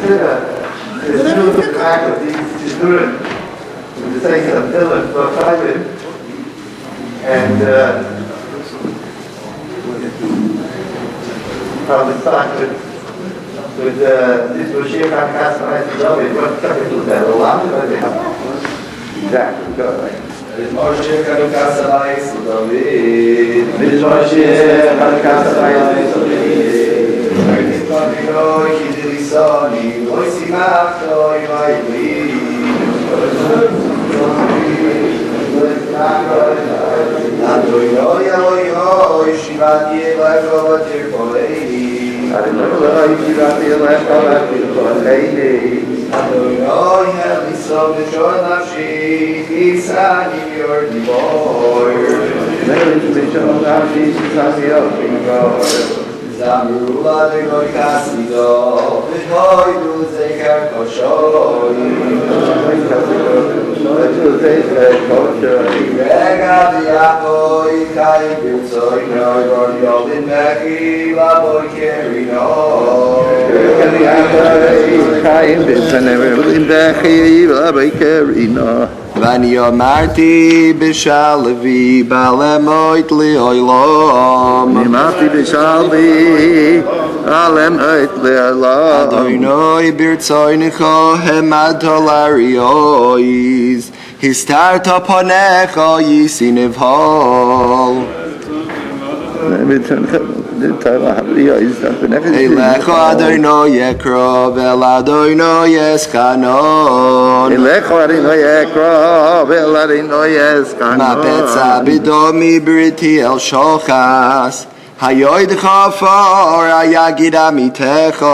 new the fact of these children, the saying of Dylan for private, and probably start with this was shiur customized development. What capital that a lot of they have exactly go right. It's more shiur customized development. This was shiur customized Zamrula de goy kasido, v'hoy du zeker koshoy. Rega v'yapoy kai b'tzoy noy yor yodin mechi laboy kerino. Rega v'yapoy kai b'tzoy noy laboy kerino. ואני אמרתי בשלוי בלמות לעולם אמרתי בשלוי בלמות לעולם אדוני ברצונך העמדת לאריוס הסתרת פניך יישא נבהל אליך אדוני יקרוב אל אדוני אסכנון אליך אדוני יקרוב אל אדוני אסכנון מפצע בדמי בריתי אל שוחס היודך עפר היגיד עמיתך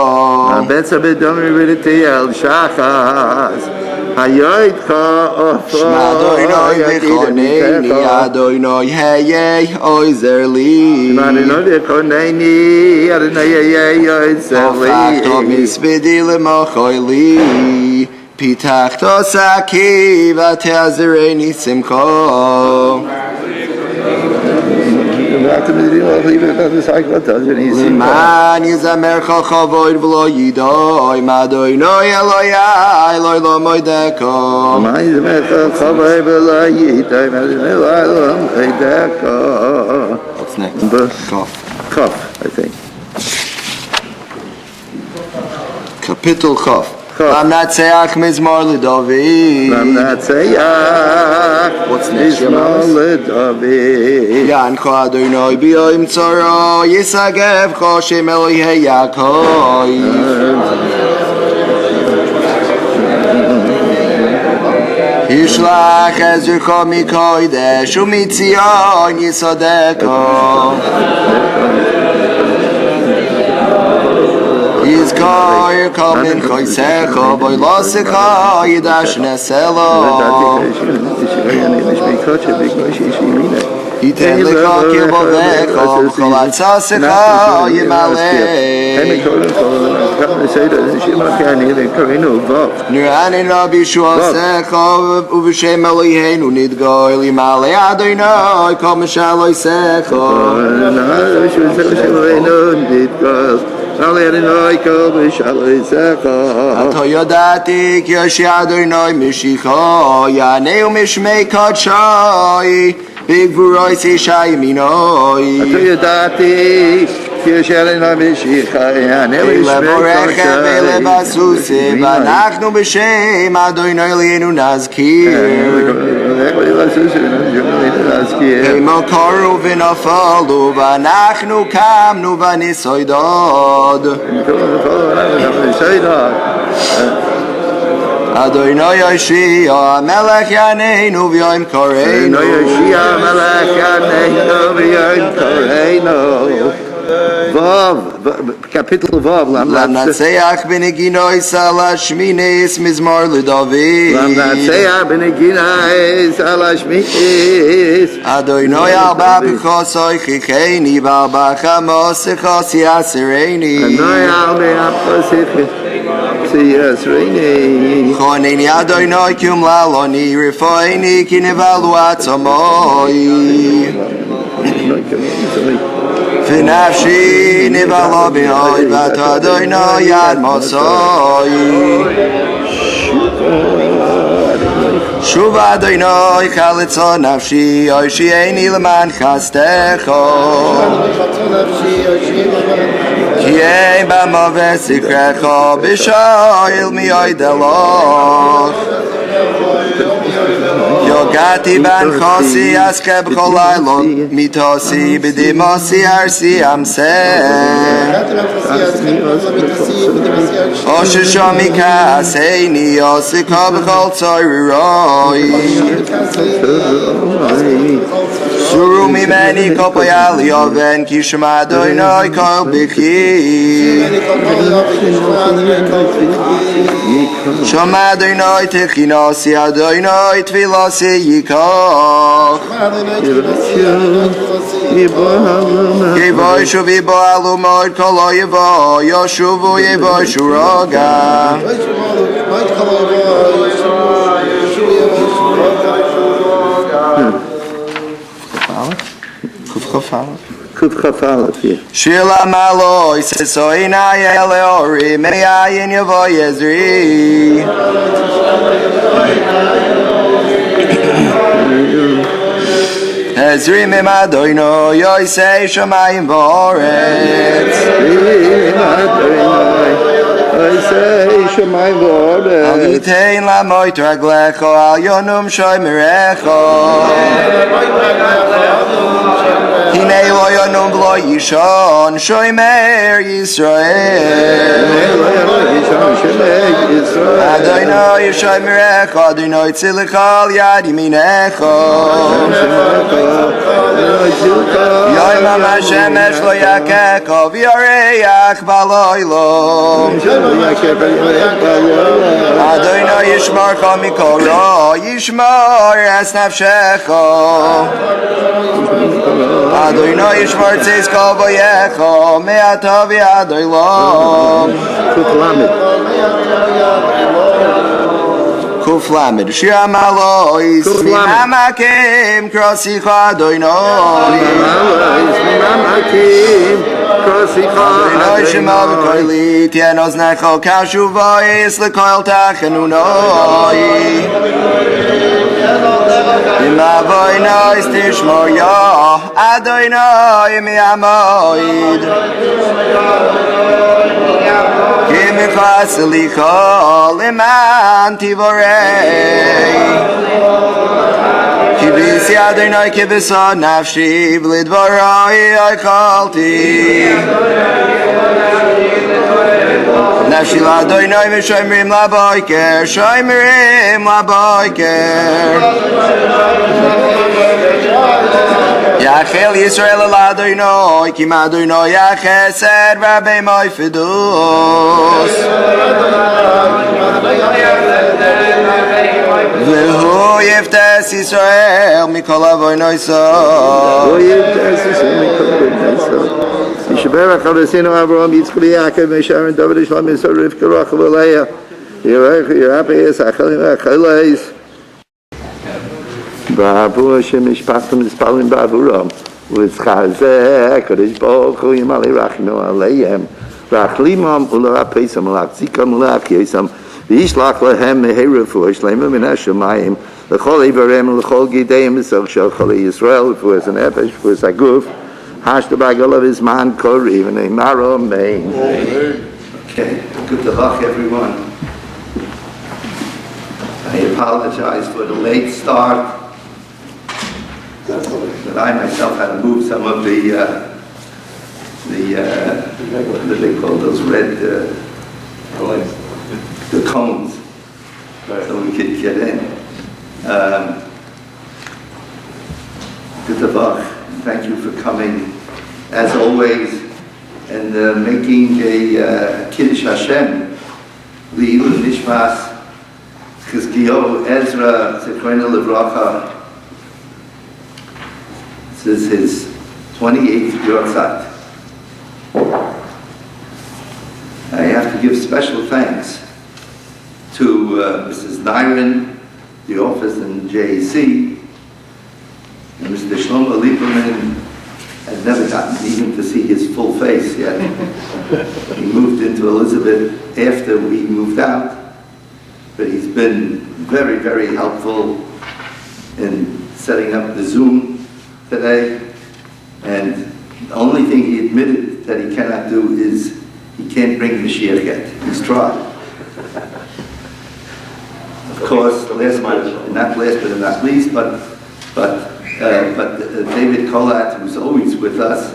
מפצע בדמי בריתי אל שחס היודך עפר שמע אדוני וחונני אדוני היה עוזר לי שמע אדוני וחונני אדוני היה עוזר לי הופכת מספדי למחוי לי פיתחת שקי ותעזרני שמחה למען יזמרך כבוד ולא ידעי מאדוני אלוהי אלוהי לא מוידקו למען יזמרך כבוד ולא ידעי מאדוני אלוהי לא מוידקו. What's next? Chaf, I think. Kapitel Chaf Lamnatseach mizmor leDavid Lamnatseach mizmor leDavid Yancho Adonai b'yom tzara Yisagevcha Shem Elohei Yaakov Yishlach Ezra mikodesh umitzion Yisadeka Yizkar kol min choysecha Boy losecha yidash neselo Yiten lecha kirbovecha B'chol atzasecha yimalei Nirani Rabbi shuasecha Uv'shem Eloheinu nidgoy Yimalei Adonai kol mishaloisecha אתה ידעתי כי ישי אדוני משיחו יענהו משמי קדשי בגבורוי שישה ימינוי אתה ידעתי כי ישי אדוני משיחו יענהו משמי לבורכם ולבסוסים ואנחנו בשם אדוני אלינו נזכיר הם קרו ונפלו ואנחנו קמנו ונסוידוד אדוני יושיע המלך יעננו ויום קראנו אדוני יושיע המלך יעננו ויום קראנו Kapitel Vav Lamnatseach b'neginos ala shminis mizmor leDavid Lamnatseach b'neginos ala shminis Adonai arba b'chosoi chicheni v'arba chamosecha siyasereni Adonai arba b'chosoi siyasereni Choneni Adonai ki umlaloni Rifoini ki nevalu atzomoi ונפשי נבהלה מאוד ואתה אדוני יד מסוי שוב אדוני חלצו נפשי הושיעני למען חסדך כי אין במו וסקרך בשואל מיועדלך יוגעתי בנחוסי אזכה בכל לילה מיתוסי בדימוסי ארסי אמסה אוששו מכעסני עוסקו בכל צוררוי סורו ממני כל פועלי אובן כי שמע אדוני כל בכי שמע אדוני תחינוסי אדוני תפילוסי ייקח יבוא שוב יבואלו מאוד כל יבוא ישובו יבוא שורוגה שיר למעלוי שסוי נאי אלאורי מאין יבוא יזרי עזרי ממדוינו יויסי שמיים ואורץ אל ייתן למוט רגלך אל ינום שומרך הנה לא ינום ולא יישון שומר ישראל אדוני שומרך אדוני צילך על יד ימינך יום השמש לא יכך וירח בלילה אדוני ישמורך מכל רע ישמור את נפשך אדוני ישמור צדקו ויך מעתה ועד עולם קוף למד שיר המעלויס ממעמקים קרוסיך אדוני אדוני שמע בקולי תן אוזנך קשוב ואעש לכל תחנוני אם אבוינויס תשמור יא אדוני מהמועד כי מכעס סליחה למען תבורך כי ביסי אדוני כבשא נפשי ולדברי יכולתי נפשי לאדוני ושומרים לבוקר שומרים לבוקר יחל ישראל אל אדוני כי מאדוני החסד רבי מויפדוס והוא יפתס ישראל מכל עוונותיו ישברך אבותינו אברהם יצחק ויעקב וישעיהו דוד ושלמה ישראל רבקה רחל ולאה ירפא ישחל ויחלס בעבור שמשפחתם מתפללים בעבורם ובשכר זה הקדוש ברוך הוא ימלא רחמו עליהם להחלימם ולרפאם ולהחזיקם ולהחייסם וישלח להם מהר רפואה שלמה מן השמיים לכל איבריהם ולכל גידיהם בסך של חולי ישראל רפואת הנפש רפואת הגוף השתבח בזמן קריב ונאמר אמן. Okay, good luck everyone. I apologize for the late start. But I myself had to move some of the what do they call those red the cones so we could get in. Good luck. Thank you for coming as always and making a Kiddush Hashem Le'ilul Nishmas Chizkiyahu Ezra Zechreinu Livracha. This is his 28th Yahrzeit. I have to give special thanks to Mrs. Nyron, the office in JAC, and Mr. Shlomo Lieberman, I've never gotten even to see his full face yet. He moved into Elizabeth after we moved out, but he's been very, very helpful in setting up the Zoom today. And the only thing he admitted that he cannot do is he can't bring the shiur yet. He's tried. Of course, not last but not least, but David Kolat, who's always with us,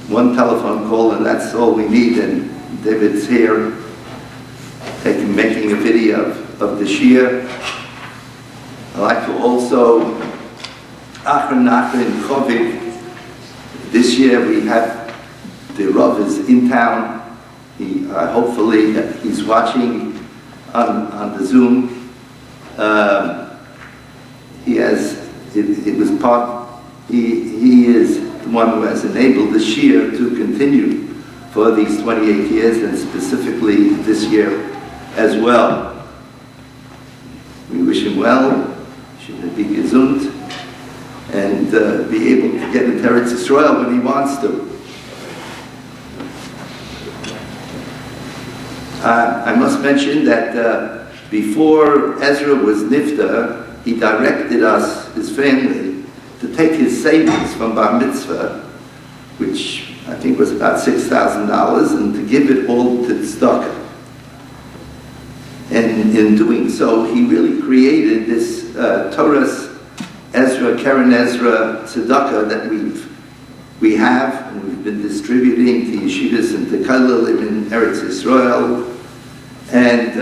one telephone call and that's all we need, and David's here making a video of the shiur. I'd like to also, Achron Chovik, this year we have, the Rav is in town. He, hopefully he's watching on the Zoom. He has, it was part, he is the one who has enabled the shiur to continue for these 28 years and specifically this year as well. We wish him well, should be gesund, and be able to get into Eretz Yisrael when he wants to. I must mention that before Ezra was nifta, he directed us, his family, to take his savings from Bar Mitzvah, which I think was about $6,000, and to give it all to tzedakah. And in doing so, he really created this Torah's Ezra, Keren Ezra tzedakah that we have, and we've been distributing to yeshivas and to kollalim in Eretz Yisrael, and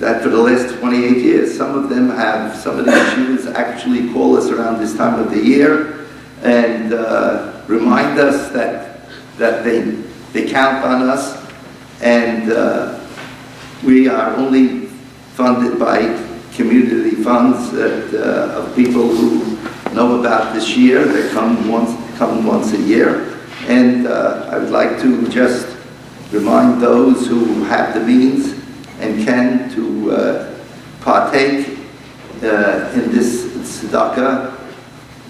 that for the last 28 years. Some of the yeshivas actually call us around this time of the year and remind us that they count on us, and we are only funded by community funds of people who know about this year. They come once a year, and I would like to just remind those who have the means and can to partake in this tzedakah.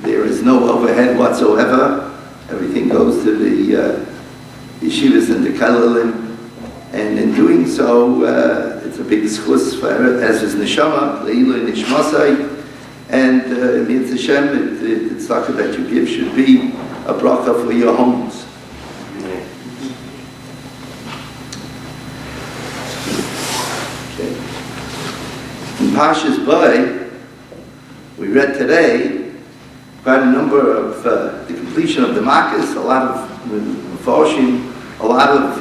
There is no overhead whatsoever. Everything goes to the yeshivas and the kollalim. And in doing so, it's a big schus for Ezra's neshama, le'ilu nishmasai, and Mirz Hashem, the tzedakah that you give should be a bracha for your homes. Okay. In Parshas Bo, we read today quite a number of the completion of the Makkos, a lot of Mefarshim, a lot of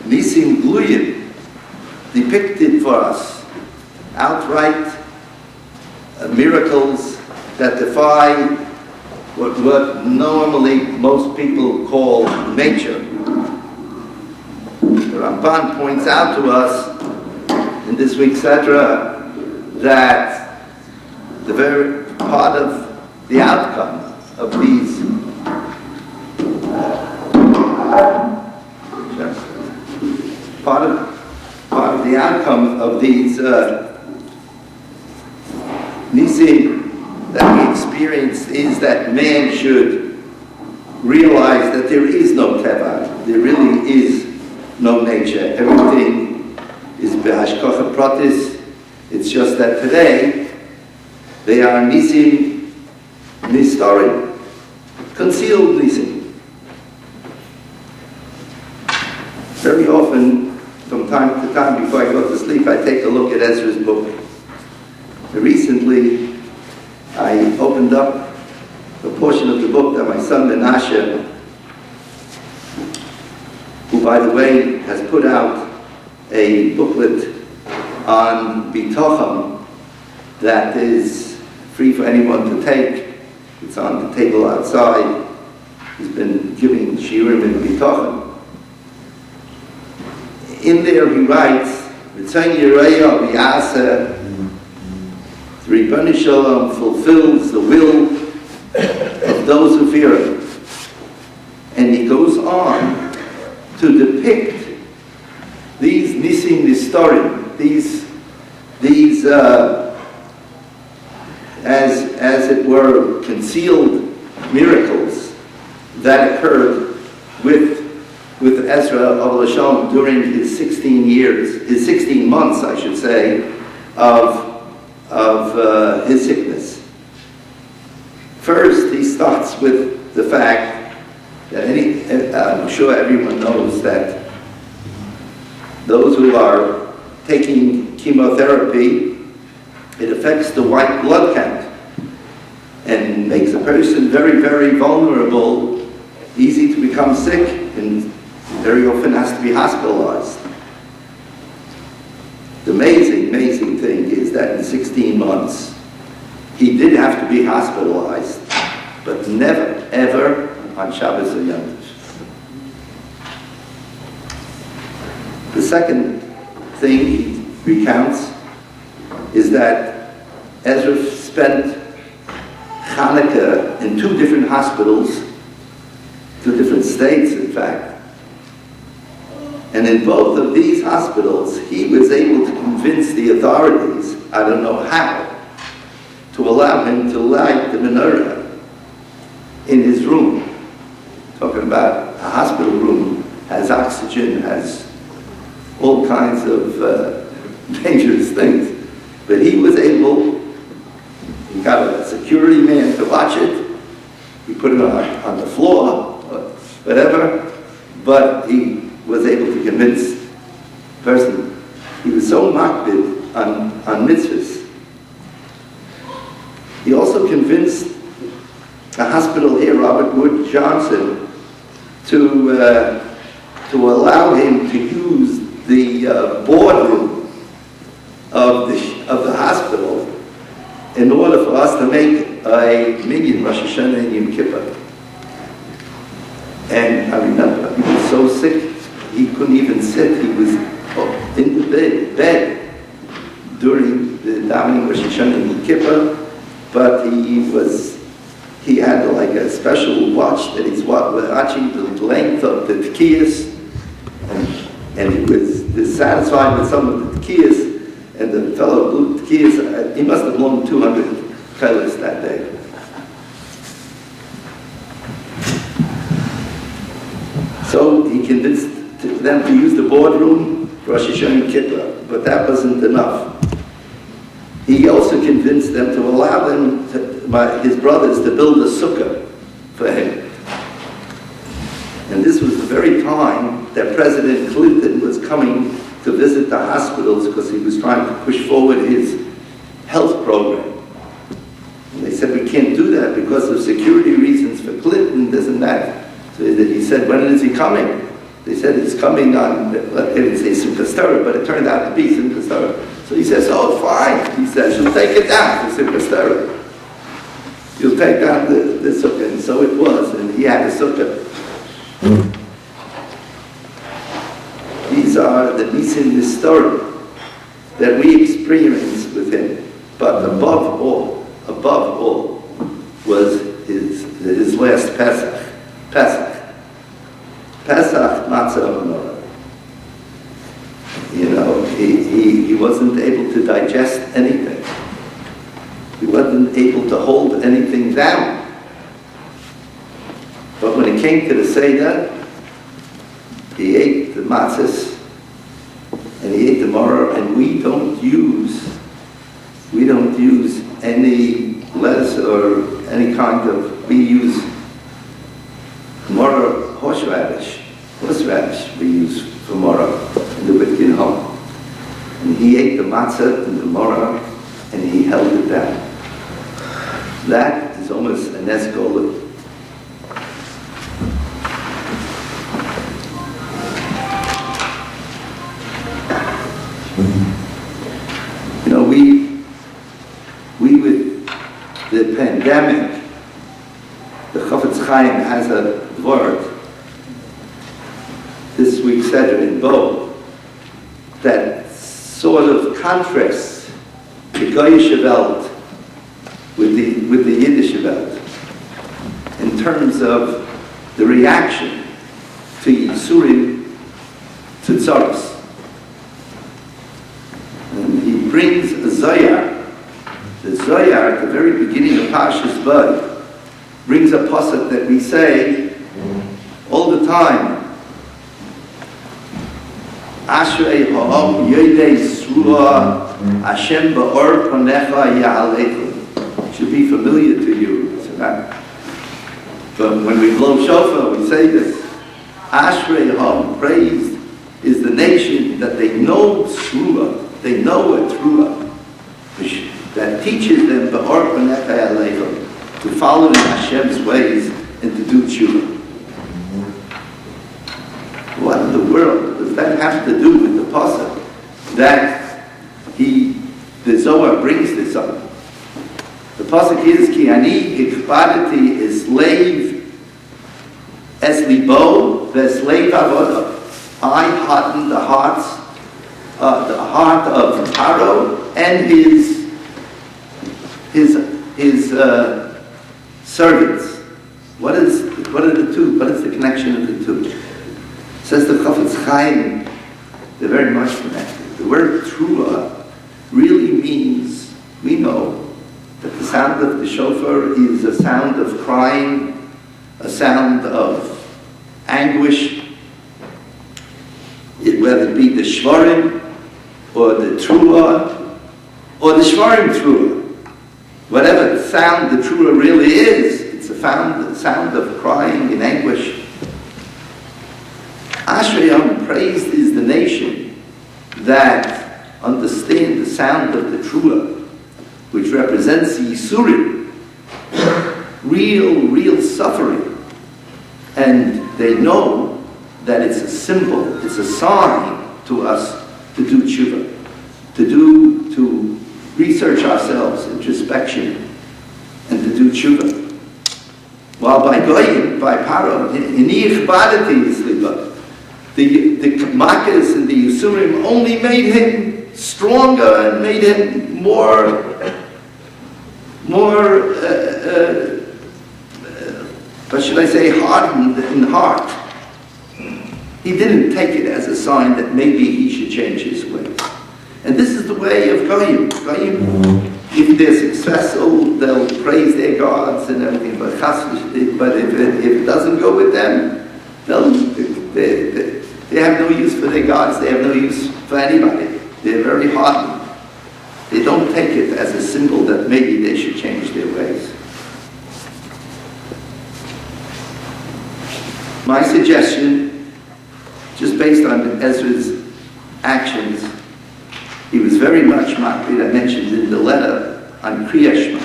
Nisim Gluyim depicted for us, outright miracles that defy what normally most people call nature. The Ramban points out to us in this week's Sedra that the very part of the outcome of these part of the outcome of these nisim that we experience is that man should realize that there is no teva, there really is no nature. Everything is behashkacha pratis. It's just that today they are nisim nistarim, concealed nisim. Very often, from time to time, before I go to sleep, I take a look at Ezra's book. Recently, I opened up a portion of the book that my son Menashe, who, by the way, has put out a booklet on Bitocham that is free for anyone to take. It's on the table outside. He's been giving shiurim in Bitocham. In there he writes, "V'tzayin Yereya v'yaseh." The Ribbon Shalom fulfills the will of those who fear him. And he goes on to depict these nisim nistarim, these as it were concealed miracles that occurred with Ezra of Lashon during his 16 months, I should say, of his sickness. First, he starts with the fact that I'm sure everyone knows that those who are taking chemotherapy, it affects the white blood count and makes a person very, very vulnerable, easy to become sick, and very often has to be hospitalized. The amazing thing is that in 16 months, he did have to be hospitalized, but never, ever on Shabbos or Yom Tov. The second thing he recounts is that Ezra spent Hanukkah in 2 different hospitals, 2 different states, in fact. And in both of these hospitals, he was able to convince the authorities, I don't know how, to allow him to light the menorah in his room. Talking about a hospital room, has oxygen, has all kinds of dangerous things. But he was able, he got a security man to watch it, he put it on the floor, whatever, but he was able to convince the person. He was so makbid on mitzvahs. He also convinced a hospital here, Robert Wood Johnson, to allow him to use the boardroom of the hospital in order for us to make a minyan Rosh Hashanah and Yom Kippur. And I remember he was so sick he couldn't even sit. He was in the bed during the davening Rosh Hashanah and Yom Kippur, but he had like a special watch that he's watching the length of the tkiyas, and he was dissatisfied with some of the tkiyas, and the fellow blew tkiyas. He must have blown 200 kelis that day. So he convinced them to use the boardroom for Rosh Hashanah and Kippur, but that wasn't enough. He also convinced them to allow them, his brothers, to build a sukkah for him. And this was the very time that President Clinton was coming to visit the hospitals because he was trying to push forward his health program. And they said, we can't do that because of security reasons for Clinton, this and that. So he said, when is he coming? They said it's coming on, they didn't say Simchas Torah, but it turned out to be Simchas Torah. So he says, oh, fine. He says, you'll take it down for Simchas Torah. You'll take down the sukkah. And so it was, and he had a sukkah. These are the nisim historic that we experienced with him. But above all, was his last Pesach. Pesach matzah menorah. You know, he wasn't able to digest anything. He wasn't able to hold anything down. But when it came to the Seder, he ate the matzahs and he ate the maror, and we don't use any lettuce or any kind of, we use maror, horseradish we use for maror in the Witkin home. And he ate the matzah and the maror and he held it down. That is almost an escalade. You know, we with the pandemic, the Chafetz Chaim has a word, this week's Seder in Bo, that sort of contrasts the Goyish Welt with the Yiddish Welt in terms of the reaction to Yisurim to Tzaros. And he brings a Zoyar. The Zoyar at the very beginning of Parshas Bo brings a pasuk that we say all the time. Ashrei ha'am yodei sruah Hashem ba'or panecha ya'alechu. Should be familiar to you. But when we blow shofar, we say this. Ashrei ha'am, praised is the nation that they know sruah, they know a truah, that teaches them ba'or panecha ya'alechu, to follow in Hashem's ways and to do tshuva. What in the world does that have to do with the pasuk that the Zohar brings this up? The pasuk is ki ani hikbadati is slave es libo veslave avodah. I hardened the heart of Paro and his servants. What are the two? What is the connection of the two? Says the Chafetz Chaim, they're very much connected. The word truah really means, we know, that the sound of the shofar is a sound of crying, a sound of anguish, whether it be the shvarim, or the truah, or the shvarim truah. Whatever sound the truah really is, it's a sound of crying in anguish. Ashrei, praised is the nation that understand the sound of the truah, which represents the Yisurim, real suffering. And they know that it's a symbol, it's a sign to us to do tshuva, to research ourselves, introspection, and to do tshuva. While by Goyim, by Paro, hinich badati is liba. The Makkahs and the Yisurim only made him stronger and made him more what should I say, hardened in heart. He didn't take it as a sign that maybe he should change his ways. And this is the way of Goyim. Goyim, if they're successful, they'll praise their gods and everything. But if it doesn't go with them, they have no use for their gods. They have no use for anybody. They're very hardened. They don't take it as a symbol that maybe they should change their ways. My suggestion, just based on Ezra's actions, he was very much makpid, I mentioned in the letter, on Kriya Shema.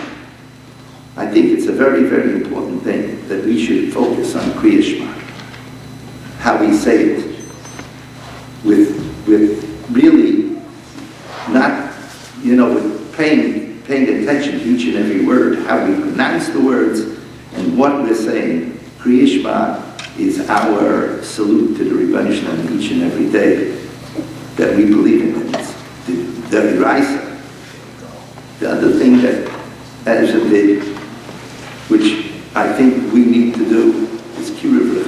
I think it's a very, very important thing that we should focus on Kriya Shema. How we say it. With really not, with paying attention to each and every word, how we pronounce the words, and what we're saying. Kriya Shema is our salute to the Rebbeinu Shalom each and every day that we believe in. It's the Yahrzeit. The other thing that Ezra did, which I think we need to do, is shiur.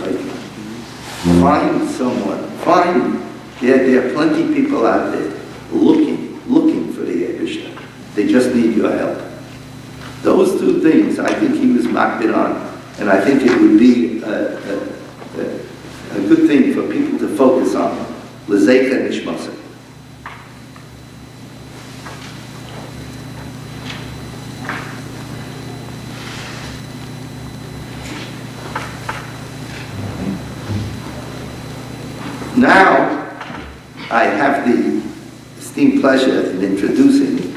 Find someone. There are plenty of people out there looking for the Eibishter. They just need your help. Those two things I think he was makpid on, and I think it would be a good thing for people to focus on. L'zeika nishmasa. Now, I have the esteemed pleasure in introducing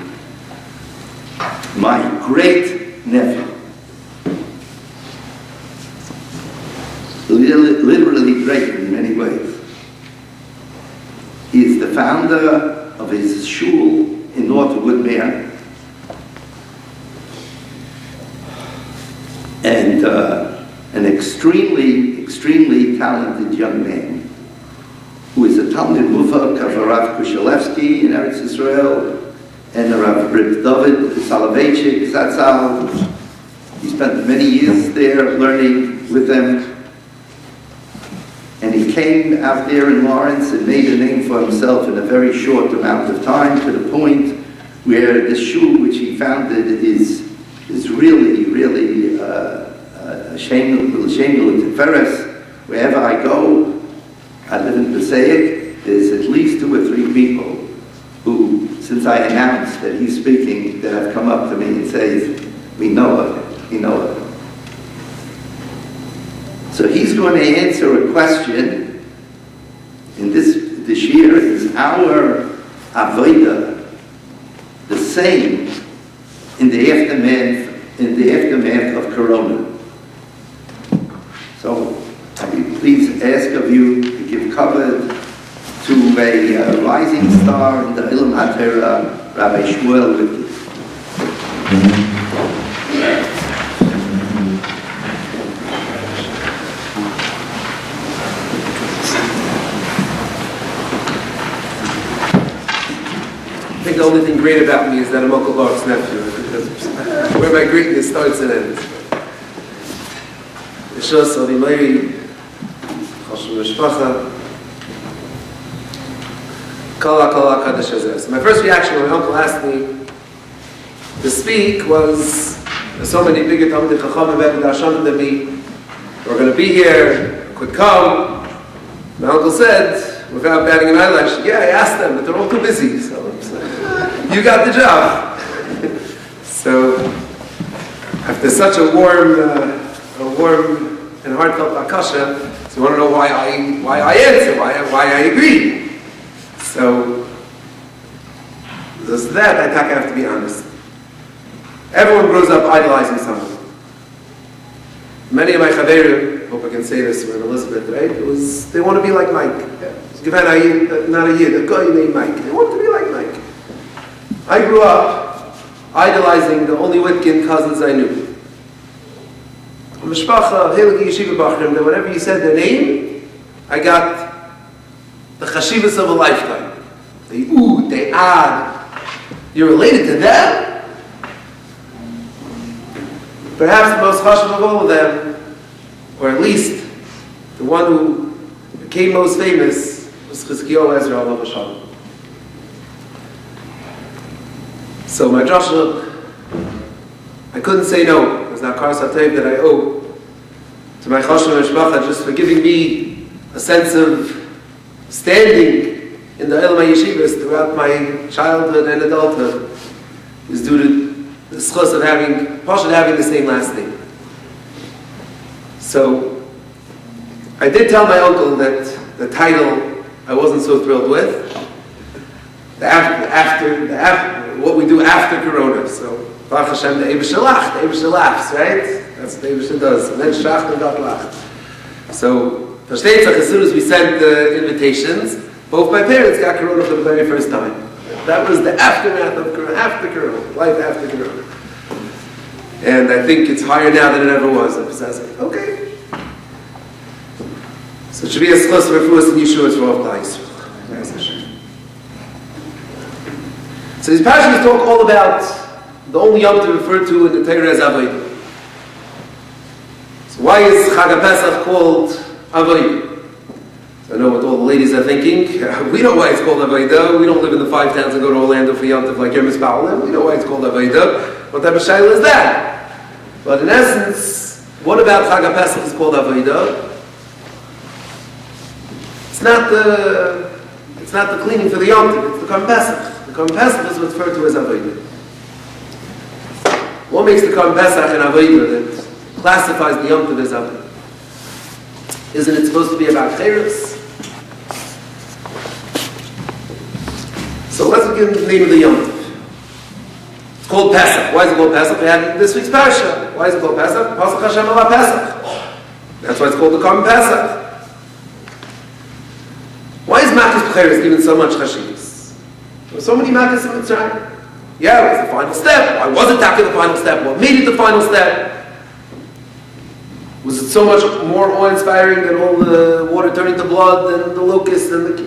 my great nephew. Literally great in many ways. He is the founder of his shul in North Woodmere, and an extremely talented young man who is a Talmud Mufak of Rav Kushelevsky in Eretz Israel and Rav Reb David Soloveitchik Zatzal. He spent many years there learning with them. And he came out there in Lawrence and made a name for himself in a very short amount of time, to the point where this shul which he founded is really Shmuel Witkin, wherever I go, I live in Passaic, there's at least 2 or 3 people who, since I announced that he's speaking, that have come up to me and says, we know of him. So he's going to answer a question, and this year is our avodah the same in the aftermath of Corona. So I please ask of you to give cover to a rising star in the Ilm HaTorah, Rabbi Shmuel Witkin. I think the only thing great about me is that I'm Uncle Baruch's nephew, because where my greatness starts and ends. Yeshua Salimai, Chashon Mishpacha, Kala Kadosh Hazeh. So my first reaction when my uncle asked me to speak was, there's so many bigger Talmidei Chachamim better Darshanim than me. We're going to be here, could come. My uncle said, without batting an eyelash, yeah, I asked them, but they're all too busy. So you got the job. So after such a warm and heartfelt akasha, so you want to know why I answer, why I agree. So there's that I have to be honest. Everyone grows up idolizing someone. Many of my chaverim, hope I can say this, were in Elizabeth, right? They want to be like Mike. Not a yid, a guy named Mike. They want to be like Mike. I grew up idolizing the only Witkin cousins I knew. Mishpacha, Heilige Yeshiva Bachrim, that whenever you said their name, I got the chashivas of a lifetime. They add. You're related to them? Perhaps the most chashuv of all of them, or at least the one who became most famous, was Ezra Witkin. So my Joshua, I couldn't say no. It was not Kar Satev that I owe to my Chashon Mishpacha just for giving me a sense of standing in the Ilmai Yeshivas throughout my childhood and adulthood is due to the schus of having the same last name. So I did tell my uncle that the title I wasn't so thrilled with. What we do after Corona. So Baruch Hashem, the Eibusha laughs, right? That's what the Eibusha does. And then Shacht and Gott lacht. So versteht sich, as soon as we sent the invitations, both my parents got Corona for the very first time. That was the aftermath of Corona, life after Corona. And I think it's higher now than it ever was. I was like, okay. So it should be a schos for us and Yeshua's for all Yisrael. So these passages talk all about the only Yom to refer to in the Torah as Avodah. So why is Chag HaPesach called Avodah? So I know what all the ladies are thinking. We know why it's called Avodah. We don't live in the 5 towns and go to Orlando for Yom Tov like Yemis Ba'alim. We know why it's called Avodah. What type of shayla is that? But in essence, what about Chag HaPesach is called Avodah? It's not the cleaning for the Yom Tov. It's the Korban Pesach. The Korban Pesach is what's referred to as Avodah. What makes the Korban Pesach an Avodah that classifies the Yom Tov as Avodah? Isn't it supposed to be about Chayros? So let's begin the name of the Yom Tov. It's called Pesach. Why is it called Pesach? We had this week's parasha. Why is it called Pesach? Pasach Hashem ala Pesach. That's why it's called the Korban Pesach. Why is Makas B'Chayros given so much chashivas? There were so many Makas in Mitzrayim. Yeah, it was the final step. Why was it after the final step? What made it the final step? Was it so much more awe-inspiring than all the water turning to blood and the locusts and the...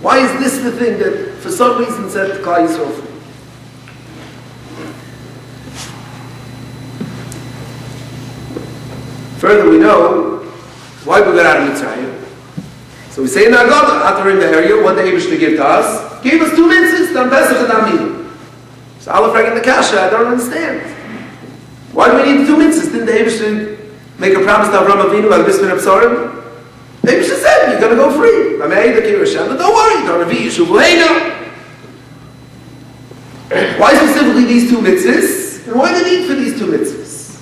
Why is this the thing that for some reason set Klal Yisrael free? Further, we know why we got out of Mitzrayim. So we say in Haggadah, after in the area, what the Eibishter gave to us, gave us 2 mitzvahs, Dam Pesach and Dam Midah. So Aleph in the Kasha, I don't understand. Why do we need the 2 mitzvahs? Didn't the Eibishter make a promise to Avraham Avinu al Bismin Absarim? Maybe she said, you're going to go free. Don't worry, don't be Why specifically these two mitzvahs? And why the need for these two mitzvahs?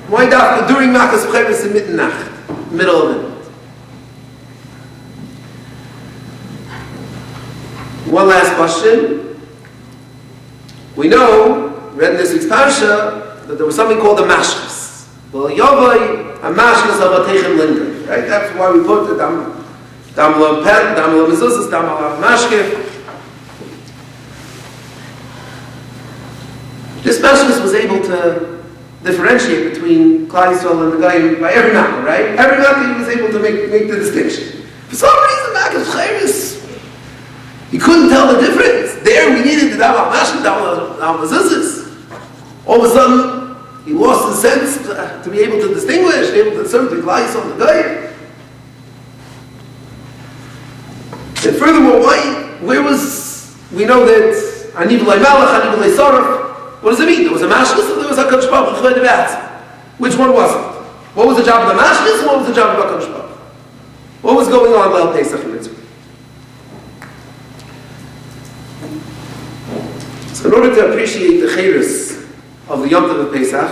Why during Makas Pcheres in Mitternacht, middle of the night? One last question. We know, read in this week's parsha, that there was something called the mashkas. Well, Yavai, a mashkas of a teichem linger. Right? That's why we put the damla pen, damla mezuzas, damla mashkef. This mashkas was able to differentiate between Klal Yisrael and the Goyim by every matter, right? Every matter he was able to make the distinction. For some reason, Makas Pcheres, he couldn't tell the difference. There we needed the damla mashkef, damla mezuzas. All of a sudden, he lost his sense to be able to distinguish, able to serve the Klal Yisrael and the Goyim. And furthermore, where was, we know that Aniv Lei Malach, Aniv Lei Saraf, what does it mean? There was a mashkas and there was a HaKadosh Baruch Hu. Which one was it? What was the job of the mashkas and what was the job of HaKadosh Baruch Hu? What was going on while Pesach in Mitzvah? So in order to appreciate the chayris of the Yom Tov of Pesach,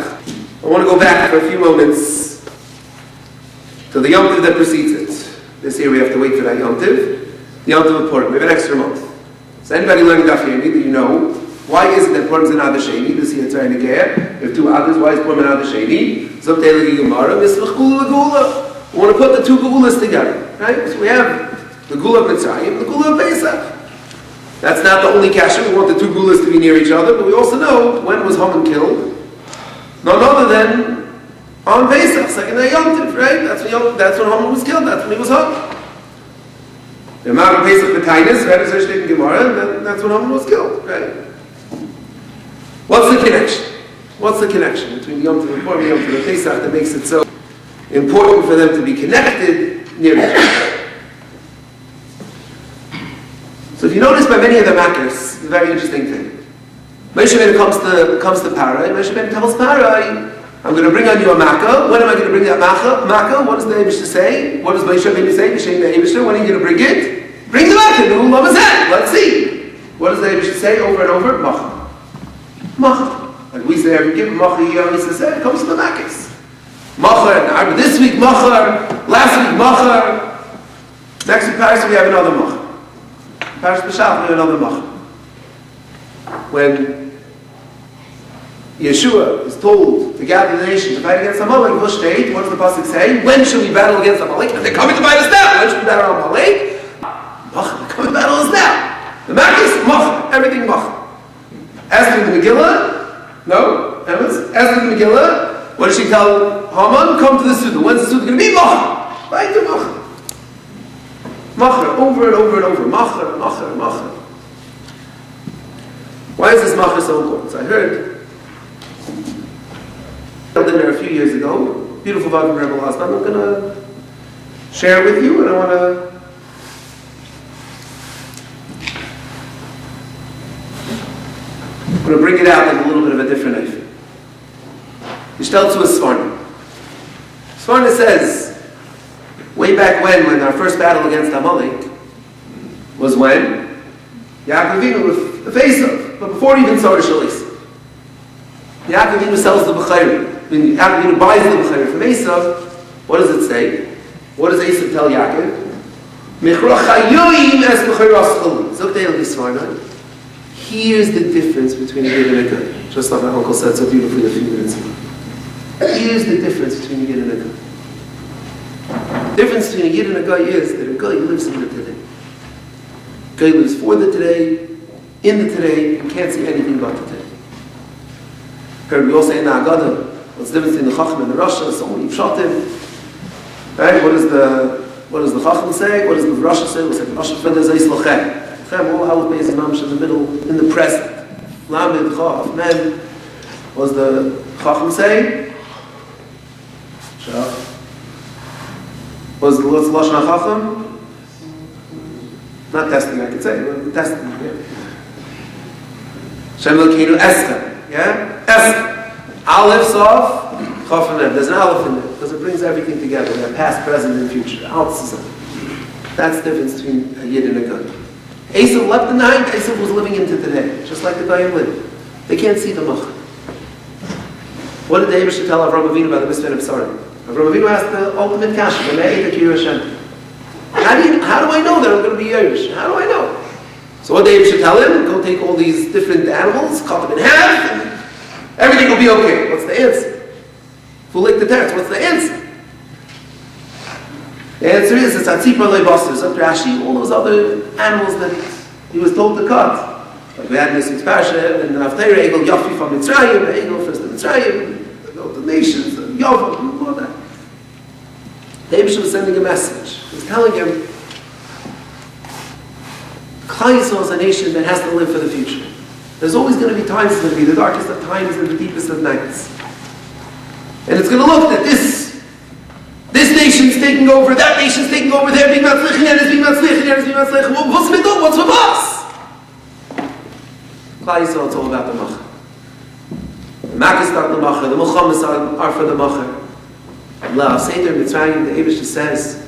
I want to go back for a few moments to the Yom Tov that precedes it. This year we have to wait for that Yom Tov. The Yom Tov of Purim. We have an extra month. So anybody learning Daf Yomi that you know, why is it that Purim is an Adar Sheni? This year it's a Negeh. We have two Adars. Why is Purim an Adar Sheni? Zok Teilegi Gemara. Misvach Gula Gula. We want to put the two Gulas together. Right? So we have the Gula of Mitzrayim, the Gula of Pesach. That's not the only kasha. We want the two Gulas to be near each other, but we also know when was Haman killed. None other than on Pesach, second day Yom Tov, right? That's when Haman was killed. That's when he was hung. The amount of Pesach B'tainis, right? As Hashem in Gemara, and that's when Haman was killed, right? What's the connection? What's the connection between Yom Tov and Purim and Yom Tov and Pesach that makes it so important for them to be connected near each other? So if you notice by many of the makkers, it's a very interesting thing. Moshe Rabbeinu comes to Parai. Moshe Rabbeinu tells Parai, I'm going to bring on you a makkah. When am I going to bring that makkah? What does the Eibush say? What does Moshe Rabbeinu say? B'Shem the Eibush. When are you going to bring it? Bring the makkah. Let's see. What does the Eibush say over and over? Makkah. Makkah. Like we say every give makkah, he always says, it comes to the makkahs. Makkah. This week makkah. Last week makkah. Next week Paris we have another makkah. Paris B'Shalach we have another makkah. When Yeshua is told to gather the nation to fight against Amalek, verse 8, what does the pasuk say? When should we battle against Amalek? If they're coming to fight us now. When should we battle Amalek? They're coming to battle us now. The Makkahs, Mach, everything Mach. Esther in the Megillah, no, Esther in the Megillah, what does she tell Haman? Come to the Suda. When's the Suda going to be? Mach. Right to Mach. Mach, over and over and over. Mach. Why is this Mach so important? So I heard dinner a few years ago, beautiful Vav from Rebbe Hassan. I'm going to share it with you, and I want to bring it out in a little bit of a different knife. Yishtel to a Svarna. Svarna says, way back when our first battle against Amalek was when Yaakov Avinu with the face of, but before even Sarah Shalis. Yaakov Avinu sells the B'chayrim. When Yaakov Avinu buys the B'chayrim from Esav, what does it say? What does Esav tell Yaakov? Here's the difference between a Yid and a Goy. Just like my uncle said so beautifully a few minutes ago. Here's the difference between a Yid and a Goy. The difference between a Yid and a Goy is that a Goy lives in the today. A Goy lives for the today, in the today, and can't see anything but the today. We all say in the Haggadah, what's the difference between the Chacham and the Rasha? So many Pshatim. Right? What does the Chacham say? What does the Rasha say? We'll say the Rasha Feder Zeis Lachem. All Aleph Beis Mamish in the middle, in the present. Lamed Chaf Men. What does the Chacham say? What's the Lashon HaChacham? Not testing, I could say. Testing. Shem Elokeinu Escha. Yeah? Escha. Aleph Sof, Chaf Mem. There's an Aleph in there. because it brings everything together. We have past, present, and future. That's the difference between a Yid and a Gun. Esav left behind, Esav was living into today, just like the Goyim lived. They can't see the Mach. What did the Eibush tell Avraham Avinu about the Mitzvah of Psarim? Avraham Avinu asked the ultimate question, how do I know that I'm going to be Yerush? How do I know? So what David should tell him, go take all these different animals, cut them in half, and everything will be okay. What's the answer? Fulik the teretz, what's the answer? The answer is, it's Atzipar Leibasar, it's up to Rashi, all those other animals that he was told to cut. Like we had in this Parsha, and after Egel Yafi from Mitzrayim, Egel first in Mitzrayim, the nations, Yavam, all that. David was sending a message. He was telling him, Klal Yisrael is a nation that has to live for the future. There's always going to be times it's going to be the darkest of times and the deepest of nights. And it's going to look that this nation's taking over, that nation's taking over, they're being matzlich, and it's being matzlich, and it's being matzlich. What's with us? What's with us? Klal Yisrael, it's all about the Macher. The Makkahs start the Macher, the Mulchamas are for the Macher. Allah, Seder Mitzrayim, the Eibush says,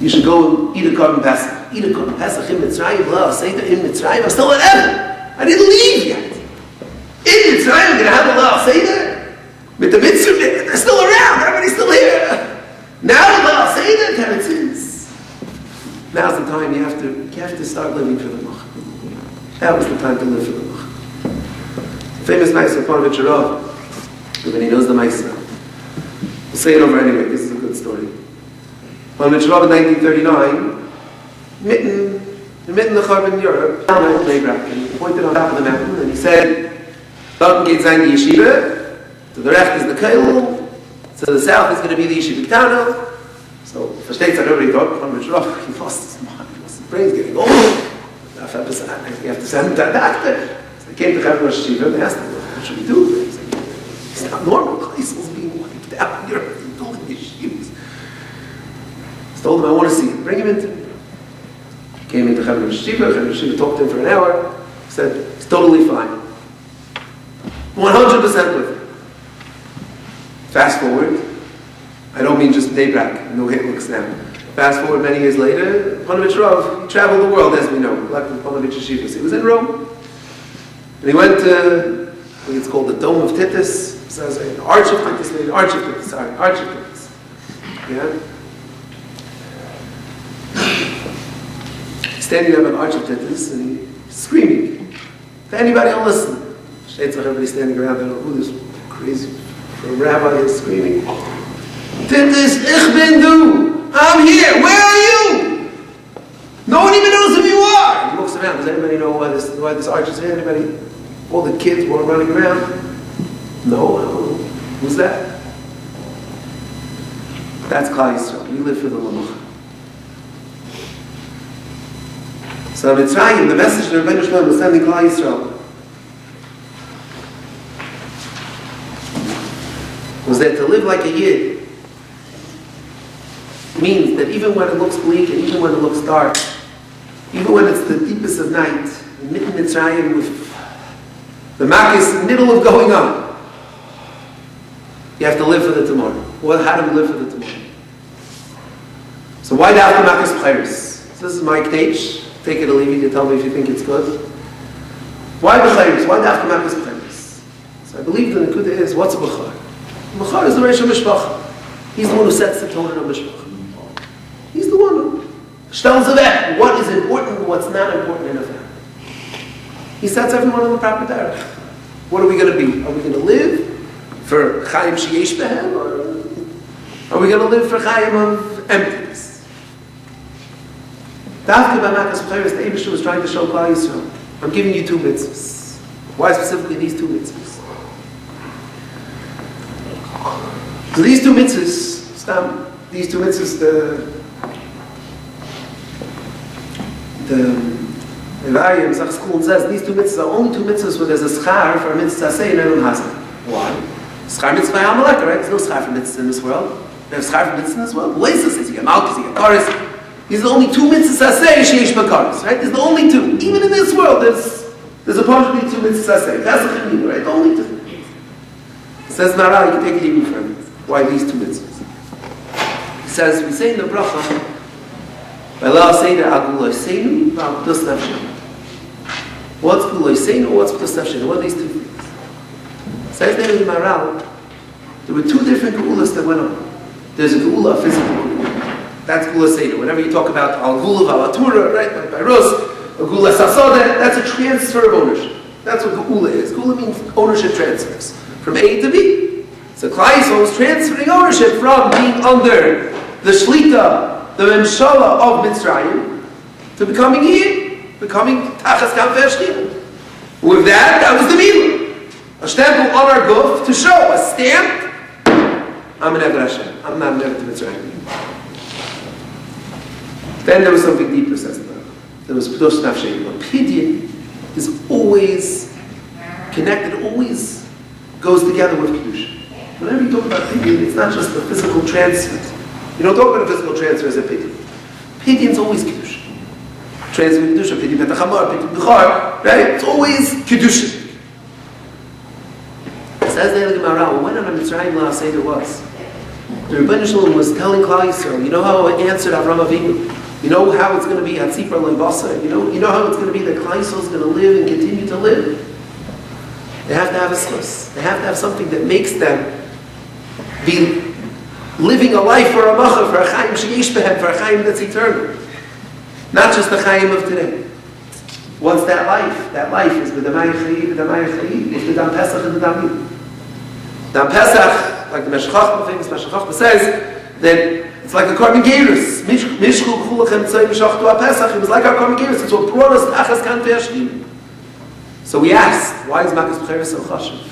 you should go and eat a korban Pesach. Eat a korban Pesach in Mitzrayim, Allah, Seder in Mitzrayim. I'm still in heaven. I didn't leave yet. In Mitzrayim, I'm going to have Allah, Seder. With the mitzvah, they're still around. Everybody's still here. Now Allah, Seder, Teretz is. Now's the time you have to start living for the Mach. That was the time to live for the Mach. Famous Meister Panovich Rav, when he knows the Meister. We'll say it over anyway. This is a good story. Panovich Rav in 1939, mitten the Churban in Europe, found an old Nebrak, and he pointed on top of the mountain, and he said, "Dort geht sein die Yeshiva. To the left is the Keil. To the south is going to be the Yeshiva Ketana." So, versteht sich everybody thought, Panovich Rav, he lost his mind. His brain's getting old. You have to send him to a doctor. So they came to Chaim Rosh Yeshiva and they asked him, "What should we do?" He said, "It's not normal. Chaisel's being wiped out. You're building yeshivas." He told him, "I want to see him. Bring him into me." Came into Chaim Rosh Yeshiva. Chaim Rosh Yeshiva talked to him for an hour. He said, "He's totally fine. 100% with him." Fast forward. I don't mean just daybreak, no hit looks now. Fast forward many years later, Panovich Rav, he traveled the world as we know, like with Panovich Yeshivas. He was in Rome. And he went to, I think it's called the Dome of Titus. So an Arch of Titus. Yeah? He's standing up on Arch of Titus and he's screaming. If anybody will listen. Everybody standing around, I don't know who this crazy rabbi is screaming. Titus, ich bin du. I'm here. Where are you? No one even knows who you are. He looks around. Does anybody know why this arch is here? Anybody? All the kids were running around. No. Who's that? That's Klal Yisrael. We live for the Lamach. So Mitzrayim, the message that Rebbeinu Shalom was sending Klal Yisrael was that to live like a Yid means that even when it looks bleak and even when it looks dark, even when it's the deepest of night, mitten Mitzrayim with the Makkahs in the middle of going on, you have to live for the tomorrow. Well, how do we live for the tomorrow? So why dafka Makkahs B'chayros? So this is my Knech. Take it or leave it. You tell me if you think it's good. Why B'chayros? Why dafka Makkahs B'chayros? So I believe the Nekuda is, what's a B'char? B'char is the Reish HaMishpacha. He's the one who sets the tone in a Mishpacha. He's the one who tells that what is important and what's not important in a family. He sets everyone on the proper direction. What are we going to be? Are we going to live for Chaim Sheyesh Behem, or are we going to live for Chaim of emptiness? Dafka B'Makas B'Chayros, the Eibush was trying to show Klal Yisrael, I'm giving you two mitzvahs. Why specifically these two mitzvahs? So these two mitzvahs, the Evarium Zach School says these two mitzvahs are only two mitzvahs where there's a schar for a mitzvah say in Elam Hazan. Why? Schar mitzvah Amalek, right? There's no schar for mitzvahs in this world. There's schar for mitzvahs in this world. Laisa says you get Malchus, you get Karis. These are the only two mitzvahs say Sheish Bakaris, right? There's the only two. Even in this world, there's a possibility two mitzvahs say. That's the Chemina, right? The only two. Says Maharal, you can take it even further. Why these two mitzvahs? He says, we say in the bracha, what's Guloi Seinu, what's P'tus Nafshenu? What are these two things? Says there in Maharal, there were two different Geulas that went on. There's a Geula, a physical Geula. That's Gula Seinu. Whenever you talk about Al Gula, Al Atura, right, like by Rus, a Gula Sasoda, that's a transfer of ownership. That's what Geula is. Geula means ownership transfers. From A to B. So Klal Yisrael is transferring ownership from being under the Shlita, the Memshala of Mitzrayim, to becoming here, becoming Tachas Kanfei Shechina. With that was the Milah. A stamp on our guf to show, a stamp, I'm an Eved Hashem. I'm not an Eved to Mitzrayim anymore. Then there was something deeper, says the Bible. There was P'tus Nafshenu. Pidyon is always connected, always goes together with Kedusha. Whenever you talk about Pidyon, it's not just the physical transfer. You don't talk about a physical transfer as a Pidyon. Pidyon is always Kedusha. Transfer Kedusha, Pidyon Betachamar, Pidyon B'char, right? It's always Kedusha. Says the Gemara, when on a Mitzrayim La Seder was, the Rebbeinu Shalom was telling Klal Yisrael, you know how it answered Avram Avinu? You know how it's going to be Hatzipra Leibasa? You know how it's going to be that Klal Yisrael is going to live and continue to live? They have to have a schus. They have to have something that makes them be living a life for a macha, for a chayim sheyesh behem, for a chayim that's eternal. Not just the chayim of today. What's that life? That life is with the Maya Chayi, with the Maya Chayi, with the Dam Pesach and the Dam Yid. Dam Pesach, like the Meshech Chochmah, famous Meshech Chochmah says, that it's like the Korban Gerus. Mishchu b'chulachem tzay b'shachtu ha-Pesach. It was like our Korban Gerus. It's what brought us Tachas Kanfei Shechina. So we asked, why is Makas B'cheres so chashuv?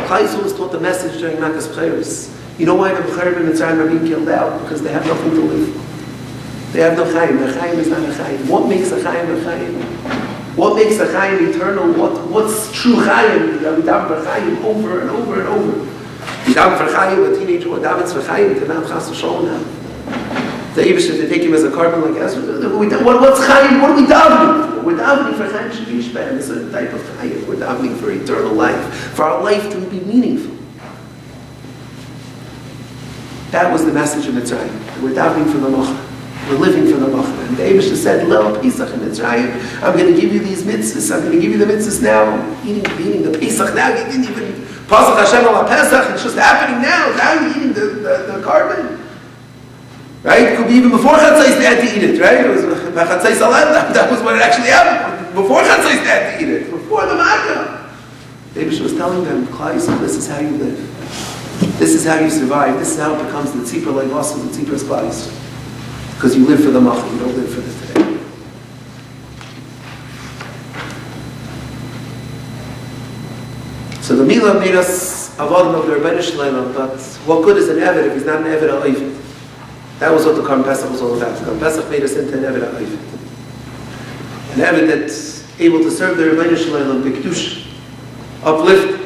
Klal Yisrael was taught the message during Makas B'cheres. You know why the B'cherim and Mitzrayim are being killed out? Because they have nothing to live. They have no chayim. The chayim is not a chayim. What makes a chayim a chayim? What makes a chayim eternal? What's true chayim? We daven for chayim over and over and over. We daven for chayim, a teenager who davens for chayim, to not chas v'sholom now. The Eibush, if they take him as a carbon like Ezra, what's chayim? What are we davening for? We're davening for chayim sheyesh behem, a certain type of chayim. We're davening for eternal life, for our life to be meaningful. That was the message of Mitzrayim. We're davening for the mocha. We're living for the mocha. And the Eibush said, Leil Pesach in Mitzrayim, I'm going to give you these mitzvahs. I'm going to give you the mitzvahs now. Eating the Pesach now. You didn't even Pasach Hashem al Pesach. It's just happening now. Now you're eating the carbon. Right? It could be even before Chatzais they had to eat it, right? It was Chatzais Alad, that was when it actually happened. Before Chatzais they had to eat it. Before the Makkah. Eibush was telling them, Klal Yisrael, this is how you live. This is how you survive. This is how it becomes the tzipra like us and the tzipra's Klal Yisrael. Because you live for the macha, you don't live for the today. So the Milah made us avodim of the Rebbeinu Shalom, but what good is an Eved if he's not an Eved ha'oived? That was what the Korban Pesach was all about. The Korban Pesach made us into an Eved ha'oived. An Eved that's able to serve the Rebbeinu Shalom, b'kedusha, uplift.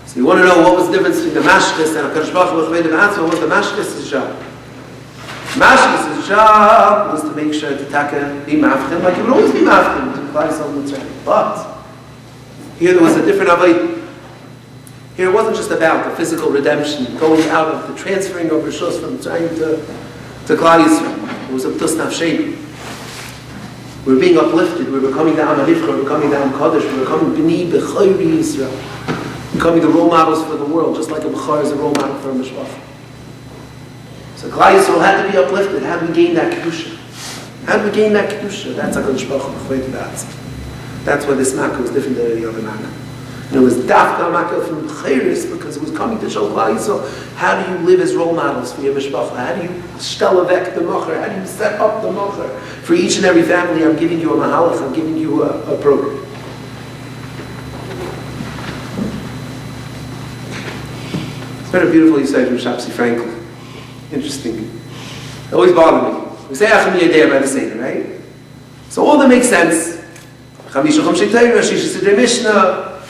So you want to know what was the difference between the mashkes and HaKadosh Baruch Hu What was the mashkes' job? Mashkes' job was to make sure to be maftim, like you would always be maftim to Klal Yisrael Mitzrayim. But here there was a different avodah. Here it wasn't just about the physical redemption, going out of the transferring of Rishos from Mitzrayim to Klal Yisrael. It was a P'tus Nafshenu. We were being uplifted. We were becoming the Am HaNivcha. We were becoming the Am Kodesh. We were becoming B'nai B'chayri Yisrael. Becoming the role models for the world, just like a B'char is a role model for a Mishpacha. So Klal Yisrael had to be uplifted. How do we gain that Kedusha? How do we gain that Kedusha? That's HaKadosh Baruch Hu. That's why this Makkah was different than any other Makkah. And it was Dafka Makkah from B'cheres because it was coming to show Klal Yisrael how do you live as role models for your Mishpacha? How do you shtelevek the Mocher? How do you set up the Mocher? For each and every family, I'm giving you a Mahalach, I'm giving you a program. It's been a beautiful Yahrzeit from Shapsi Frankel. Interesting. It always bothered me. We say Achim Yedei by the Seder, right? So all that makes sense. Chamisha Chom Sheitayim, Shisha Sidrei Mishnah,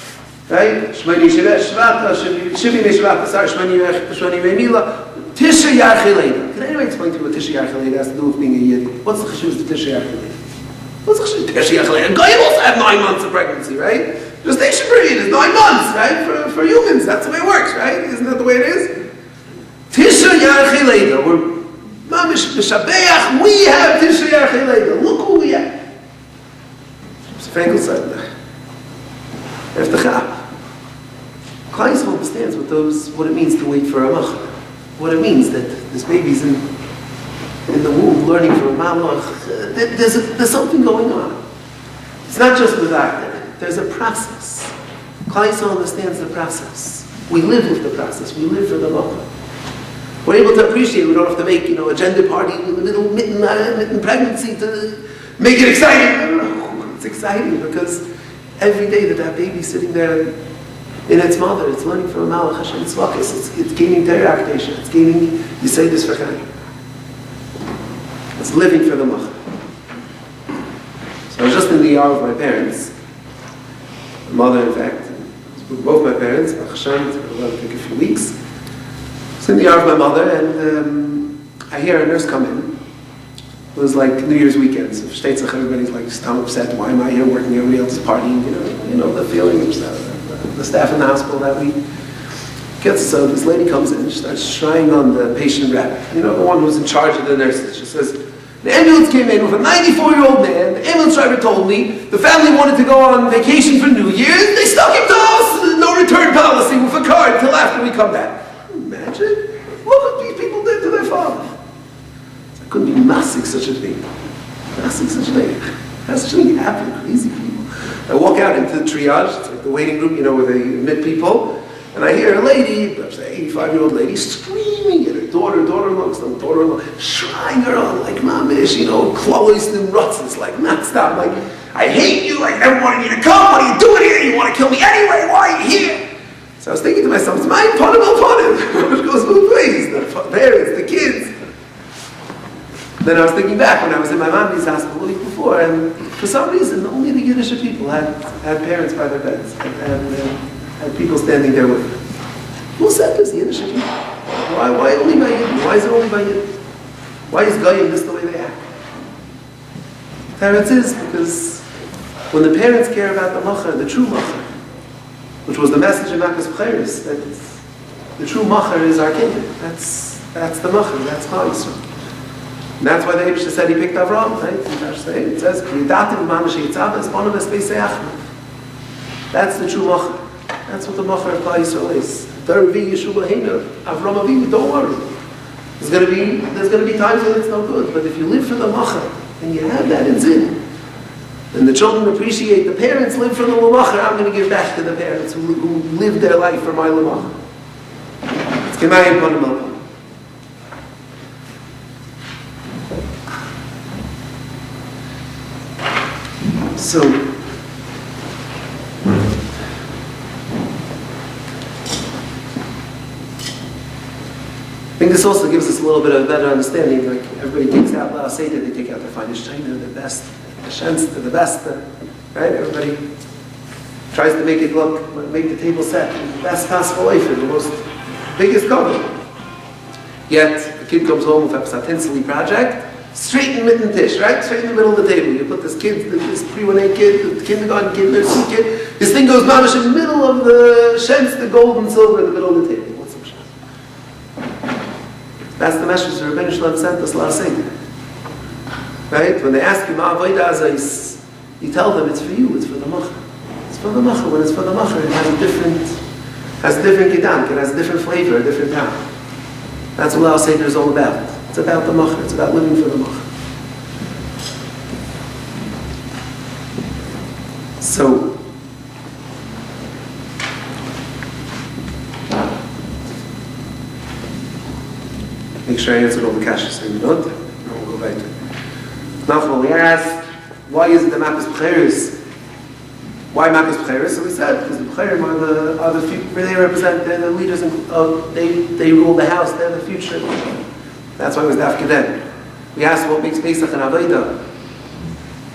right? Shmoni Shvata, Shivi Meshvata, Shmoni Meimila, Tisha Yarchileda. Can anyone explain to me what Tisha Yarchileda has to do with being a Yid? What's the cheshuvah of Tisha Yarchileda? What's the cheshuvah of Tisha Yarchileda? A guy also had 9 months of pregnancy, right? Gestation period is 9 months, right? For humans, that's the way it works, right? Isn't that the way it is? Tisha Yarchei Leida. We're mamish b'shabeach. We have Tisha Yarchei Leida. Look who we have. So Frankel said, Klai Yisrael understands what it means to wait for a malach. What it means that this baby's in the womb learning for a malach. There's something going on. It's not just the fact that there's a process. Klai Yisrael understands the process. We live with the process. We live for the malach. We're able to appreciate. We don't have to make a gender party in the middle mitten pregnancy to make it exciting. No, it's exciting because every day that baby's sitting there in its mother, it's learning from a malach Hashem tzvakis. It's gaining Torah akdesha. It's gaining Yisayidus v'chaim. It's living for the malach. So I was just in the yard with my parents. My mother, in fact, with both my parents. Hashem, it's going to take a few weeks. I was in the yard with my mother, and I hear a nurse come in. It was like New Year's weekend. So everybody's like just upset. Why am I here working? Everybody else is partying. You know the feeling of the staff in the hospital that we get. So this lady comes in, she starts shrieing on the patient rep, the one who's in charge of the nurses. She says, the ambulance came in with a 94-year-old man. The ambulance driver told me the family wanted to go on vacation for New Year's. They stuck him to us, no return policy with a card until after we come back. Imagine what these people did to their father. I couldn't be massing such a thing. Massing such a thing. How such a thing happen? Crazy people. I walk out into the triage. It's like the waiting room, where they admit people. And I hear a lady, perhaps an 85-year-old lady, screaming at her daughter-in-law, shrieing her on like mamish, close and rutzes, like non-stop, like, I hate you, I never wanted you to come, what are you doing here? You want to kill me anyway, why are you here? So I was thinking to myself, it's my panim. It goes both ways, the parents, the kids. Then I was thinking back when I was in my mommy's hospital the week before, and for some reason, only the Yiddish people had parents by their beds, and people standing there with them. Who said this? The Yiddish people. Why only by Yiddish? Why is it only by Yiddish? Why is Goyim this the way they act? Teretz is because when the parents care about the macher, the true macher, which was the message of Makas B'cheres, that the true macher is our kingdom. That's the macher. That's Klal Yisrael. And that's why the Eibishter said he picked Avram, right? It says, that's the true macher. That's what the macher of Klal Yisrael is. Avram Avinu, don't worry. There's going to be times when it's no good, but if you live for the macher and you have that in zin, then the children appreciate the parents live for the lamacher. I'm going to give back to the parents who lived their life for my lamacher. It's Kemayim Panamel. So, I think this also gives us a little bit of a better understanding. Like everybody takes out La'al Seder, they take out their finest china, the best, the shenst, the best, right? Everybody tries to make it look, make the table set in the best possible way for the most biggest cover. Yet the kid comes home with a Psatinsely project. Straight in the mitten tish, right? Straight in the middle of the table. You put this kid, this pre-1A kid, the kindergarten kid, nursery kid. This thing goes mamish in the middle of the shens, the gold and silver in the middle of the table. What's the shens? That's the message that Rebbeinu Shalom sent us last Seder. Right? When they ask you, Ma Avodah Azais, you tell them it's for you, it's for the macher. It's for the macher. When it's for the macher, it has a different gedank, it has a different flavor, a different time. That's what La'al Seder is all about. It's about the macher. It's about living for the macher. So, make sure I answered all the kashas. So you don't, and we'll go weiter. Now, we asked, why is it the Makas B'cheres? Why Makas B'cheres? So we said, because the B'cherim are the future. They represent, they're the leaders. They rule the house. They're the future. That's why it was Dafka then. We asked what makes Pesach an Avodah.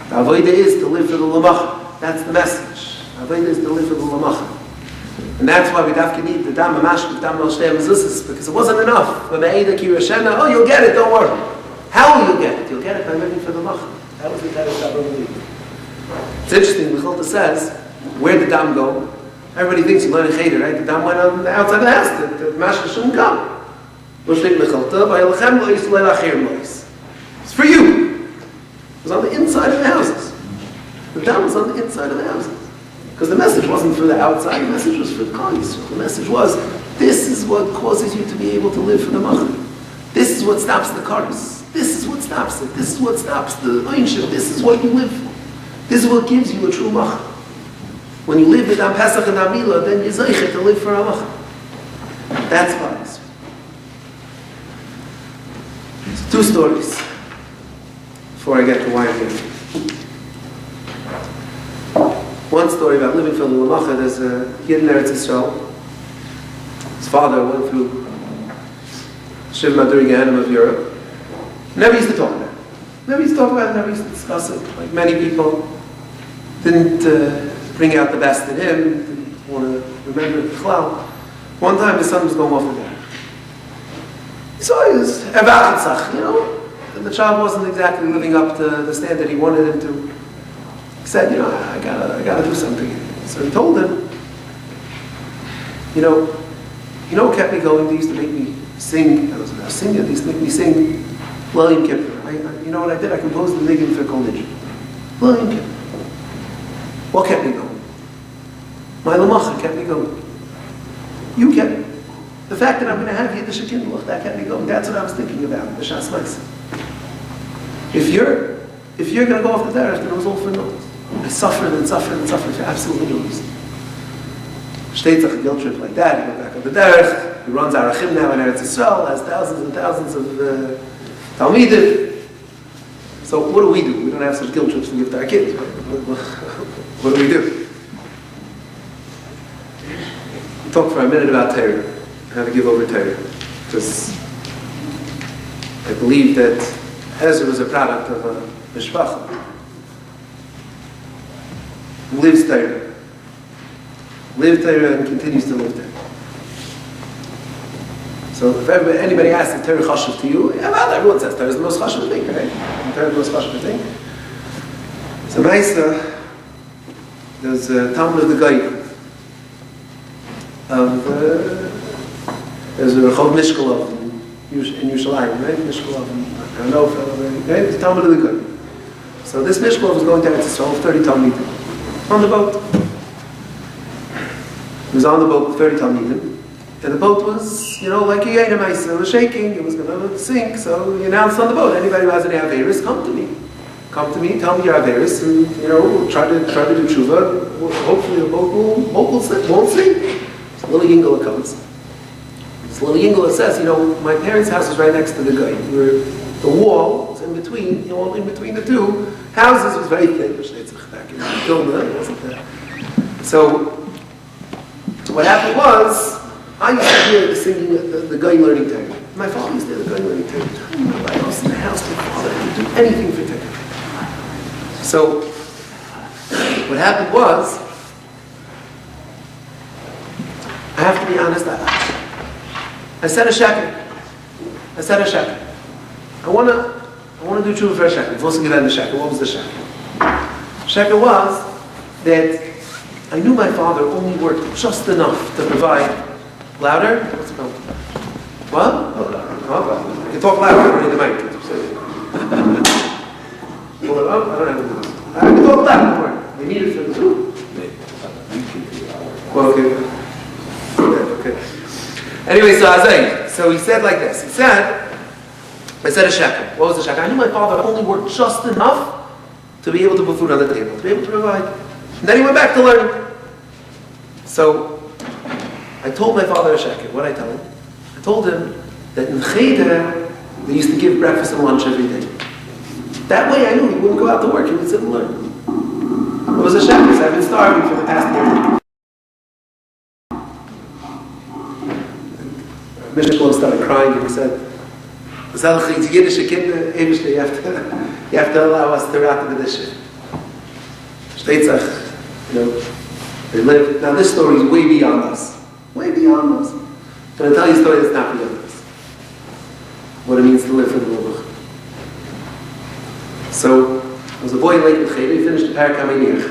The Avodah is to live for the Lamach. That's the message. Avodah is to live for the Lamach. And that's why we Dafka need the Dam HaMashkif, Dam HaShtei HaMezuzos, because it wasn't enough. Oh, you'll get it, don't worry. How will you get it? You'll get it by living for the Lamach. That was the Kaddish Abraham. It's interesting, Mechilta says, where'd the dam go? Everybody thinks you learn a cheder, right? The dam went on the outside of the house. The mashka shouldn't come. It's for you. It was on the inside of the houses. The dam was on the inside of the houses. Because the message wasn't for the outside, the message was for the Klal Yisrael. The message was, this is what causes you to be able to live for the Machar. This is what stops the Karas. This is what stops it. This is what stops the Einship. This is what you live for. This is what gives you a true Machar. When you live with Am Pesach and Amila, then you're zeichet to live for a Machar. That's Klal Yisrael. So 2 stories before I get to why I'm here. One story about living for the Lamacha. There's a Yid in Eretz Yisrael. His father went through Shiv Maduri Gehenim of Europe. Never used to talk about it. Never used to talk about it, never used to discuss it. Like many people, didn't bring out the best in him, didn't want to remember it. One time his son was going off the bed. So he was Erwachitzach, and the child wasn't exactly living up to the standard he wanted him to. He said, I gotta do something. So he told him, what kept me going? They used to make me sing. I was a singer. They used to make me sing William Kippur. You know what I did? I composed the Niggun for Kol Nidra. William Kippur. What kept me going? My Lamacha kept me going. You kept me. The fact that I'm going to have Yiddish Kinderlich, that kept me going. That's what I was thinking about, the Shas Ma'aseh. If you're going to go off the derech, then it was all for naught. I suffered and suffered and suffered for absolutely no reason. Shteitz a guilt trip like that, he went back on the derech, he runs Arachim now in Eretz Yisrael, has thousands and thousands of Talmidim. So what do? We don't have such guilt trips to give to our kids. Right? What do? We'll talk for a minute about Torah, how to give over Torah. Because I believe that Ezra was a product of a mishpacha. Lives Torah. Lived Torah and continues to live Torah. So if anybody asks if Torah chashuv to you, everyone says Torah is the most chashuv thing, right? Torah is the most chashuv thing. So Ma'isa, there's a Talmud of the Goyim. There's a Rechov Mishkolov in Yerushalayim, right? Mishkolov in Hanover, right? It's the Talmud of the Goyim. So this Mishkolov was going down to Yisrael, 30 Talmidim. On the boat. He was on the boat with 30 Talmidim. And the boat was, like a Yena Maisa, it was shaking, it was going to sink, so he announced on the boat, anybody who has any Averis, come to me. Come to me, tell me your Averis, and, we'll try to do tshuva. Hopefully the boat won't sink. So little Yingala comes. This little Yingala says, my parents' house is right next to the guy. The wall was in between, in between the two houses. It was very thin, back in Vilna, it wasn't there. So, what happened was, I used to hear the singing, the guy learning Torah. My father used to hear the guy learning Torah. Nobody else in the house, my father didn't do anything for Torah. So, what happened was, I have to be honest, I said a sheker. I want to do tshuva for a sheker. What was the sheker? Sheker was that I knew my father only worked just enough to provide. Louder? What's it called? What? Oh, you can talk louder. I don't need the mic. Pull it up? I don't have to do this. I can talk louder. Don't worry. We need it for the truth. Well, okay. Anyway, so he said like this. I said a sheker. What was the sheker? I knew my father only worked just enough to be able to put food on the table, to be able to provide. And then he went back to learn. So, I told my father a sheker. What did I tell him? I told him that in Cheder, they used to give breakfast and lunch every day. That way I knew he wouldn't go out to work, he would sit and learn. It was a sheker, so I've been starving for the past year. Mishkel started crying and he said, you have to allow us to wrap the dish. They live. Now this story is way beyond us. Way beyond us. I'm going to tell you a story that's not beyond us. What it means to live for the Lord. So, there was a boy late with Cheder, he finished the Parak HaMeinich.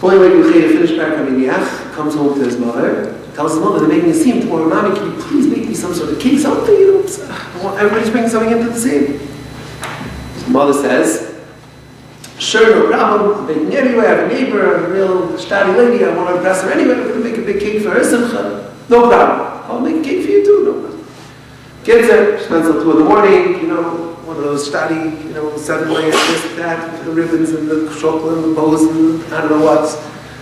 Boy, when you finish back comes home to his mother, tells his mother, they're making a scene tomorrow. Mommy, can you please make me some sort of cake, something? You know, everybody's bringing something into the scene. His mother says, sure, no problem. I'm baking anyway. I have a neighbor, a real shtadi lady. I want to impress her anyway. I'm going to make a big cake for her simcha. No problem. I'll make a cake for you too. No problem. Gets there. She spends until 2 in the morning. You know, one of those shtadi, 7 layers, this and that, with the ribbons and the chocolate and the bows and I don't know what.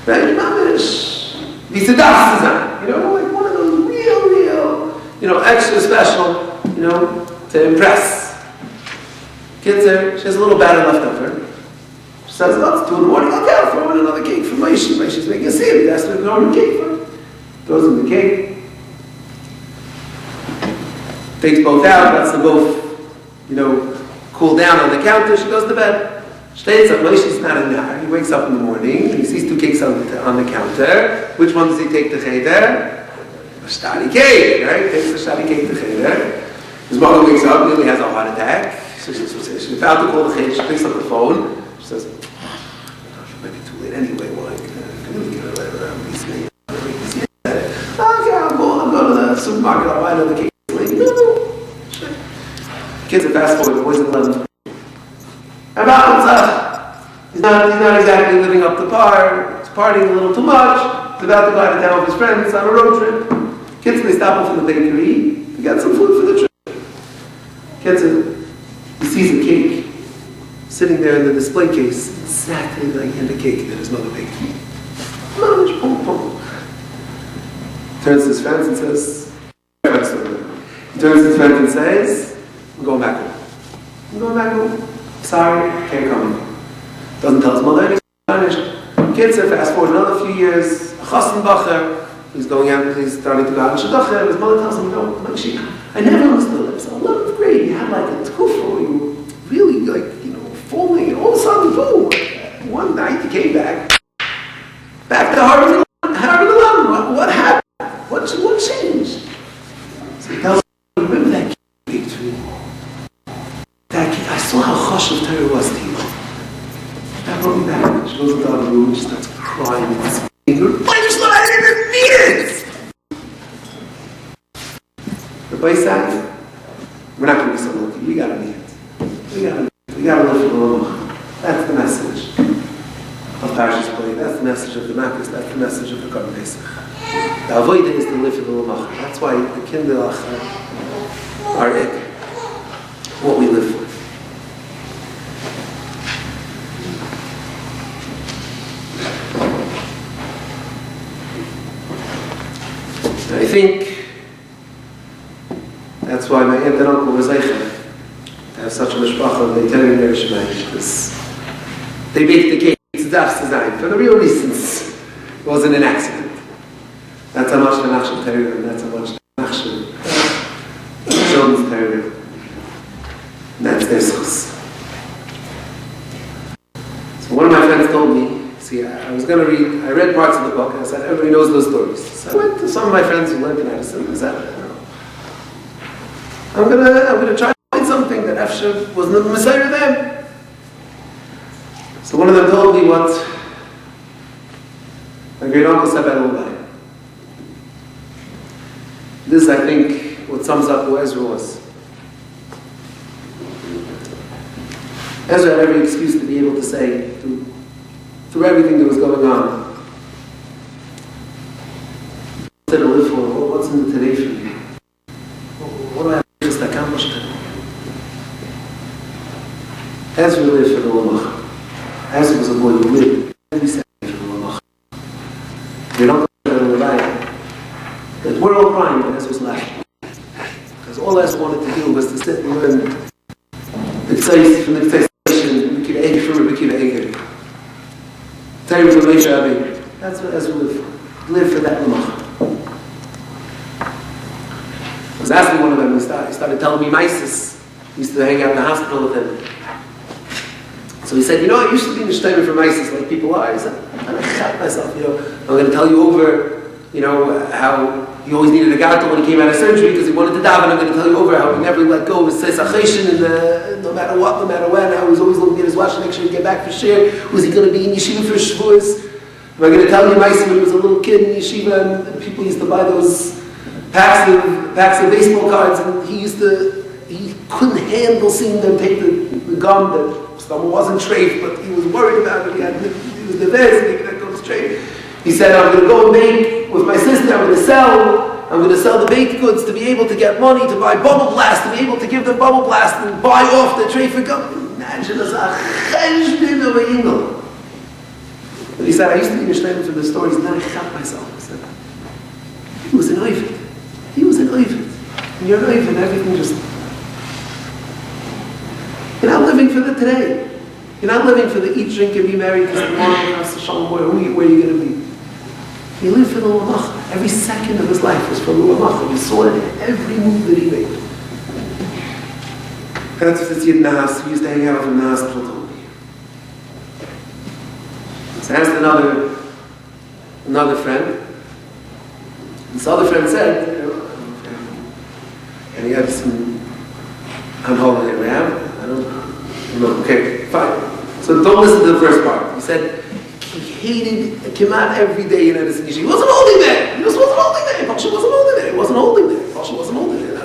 Right? Mamish. These are design. Like one of those real, extra special, to impress. Gets there. She has a little batter left over. Says, oh, it's 2 in the morning, okay, I'll throw in another cake for Maishi. Maishi's making a scene, he has to throw in a cake for her. Throws in the cake. Takes both out, lets them both, cool down on the counter. She goes to bed. Stays up, Maishi's not in there. He wakes up in the morning, he sees 2 cakes on the counter. Which one does he take to Cheder? A shtadi cake, right? Takes the shtadi cake to Cheder. His mother wakes up, nearly has a heart attack. So she's about to call the Cheder, she picks up the phone. She says, it might be too late anyway. Well, I can really get it right around these things. Okay, I'll go to the supermarket, I'll buy another cake. Like, no. Kids are fast forward, the boys at 11. And he's not exactly living up to par. He's partying a little too much. He's about to go out of town with his friends on a road trip. Kids, they stop off in the bakery to get some food for the trip. He sees a cake sitting there in the display case, exactly like in the cake that his mother baked. Turns to his friends and says, I'm going back home. Sorry, can't come. Doesn't tell his mother anything. Kids are fast forward another few years. A chassan bacher, he's starting to go out in shidduch. His mother tells him, I never understood it. So 11th grade, you had like a tufa where you were really falling, and all of a sudden, boom! One night you came back to Harvard 11. What happened? What changed? So he tells me, remember that kid baked for me? That kid, I saw how chashuv Torah was to you. That brought me back. She goes into the other room and she starts crying and screaming. I didn't even need it! The boy said, we're not going to be so lucky. We got to need it. We got to live for the Lamach. That's the message of Parshas Play. That's the message of the Makkos. That's the message of the Korban Pesach. The Avodah is to live for the Lamach. That's why the Kindle are what we live for. I think that's why my aunt and uncle was Eichel. To have such a mishpacha, they tell me their Shemayim, because they baked the cake, it's daf's design, for the real reasons. It wasn't an accident. That's how much the Nachshav Torah, and that's how much the Nachshav Shon's Torah. And that's their schus. So one of my friends told me, I read parts of the book, and I said, everybody knows those stories. So I went to some of my friends who learned in Edison, and I said, I'm gonna try to find something that Efshar wasn't the Messiah of them. So one of them told me what my great uncle said by Lubai. This, I think, what sums up who Ezra was. Ezra had every excuse to be able to say, through everything that was going on, what to live for, what's in the today for me? What do I have just accomplished? Ezra lived for the Lamach. Ezra was a boy who lived every second for the Lamach. They don't know that we're all crying, but Ezra's laughing. Because all Ezra wanted to do was to sit and learn the Ktseis from the Ktseis from Rabbi Akiva Eiger. That's what Ezra lived for. Live for that Lamach. I was asking one of them, he started telling me Mises. He used to hang out in the hospital with him. So he said, I used to be in the shtaim for Mises like people are. He said, I'm going to shut myself, I'm going to tell you over, how he always needed a gadol when he came out of surgery because he wanted to daven. I'm going to tell you over how he never let go of his sesacheshin and no matter what, no matter when, how he was always looking at his watch to make sure he'd get back for shiur. Was he going to be in yeshiva for Shavuos? Am I going to tell you Maisa when he was a little kid in yeshiva and people used to buy those packs of baseball cards, and he couldn't handle seeing them take the gum that wasn't straight, but he was worried about it. He was the best, thinking that goes straight. He said, I'm going to go and bake with my sister, I'm going to sell the baked goods to be able to get money to buy bubble blast, to be able to give them bubble blast and buy off the tray for gum. Imagine as a cheshbin of a yingel. But he said, I used to be Mishleim for the stories, and then I shot myself. I said, he was an oivet. He was an oivet. And you're an oivet, everything just... You're not living for the today. You're not living for the eat, drink, and be merry, because tomorrow you have to show where are you going to be. He lived for the Lamacha. Every second of his life was for the Lamacha. We saw it in every move that he made. And that's what it's Yid Nas. We used to hang out with Nas Platon. So I asked another friend. This other friend said, and he had some, I'm holding it, I don't know. Okay, fine. So don't listen to the first part. He said, he came out every day in Edison Yeshiva. He wasn't holding there. He just wasn't holding there. Pasha wasn't holding there. He wasn't holding there. Pasha wasn't holding there. He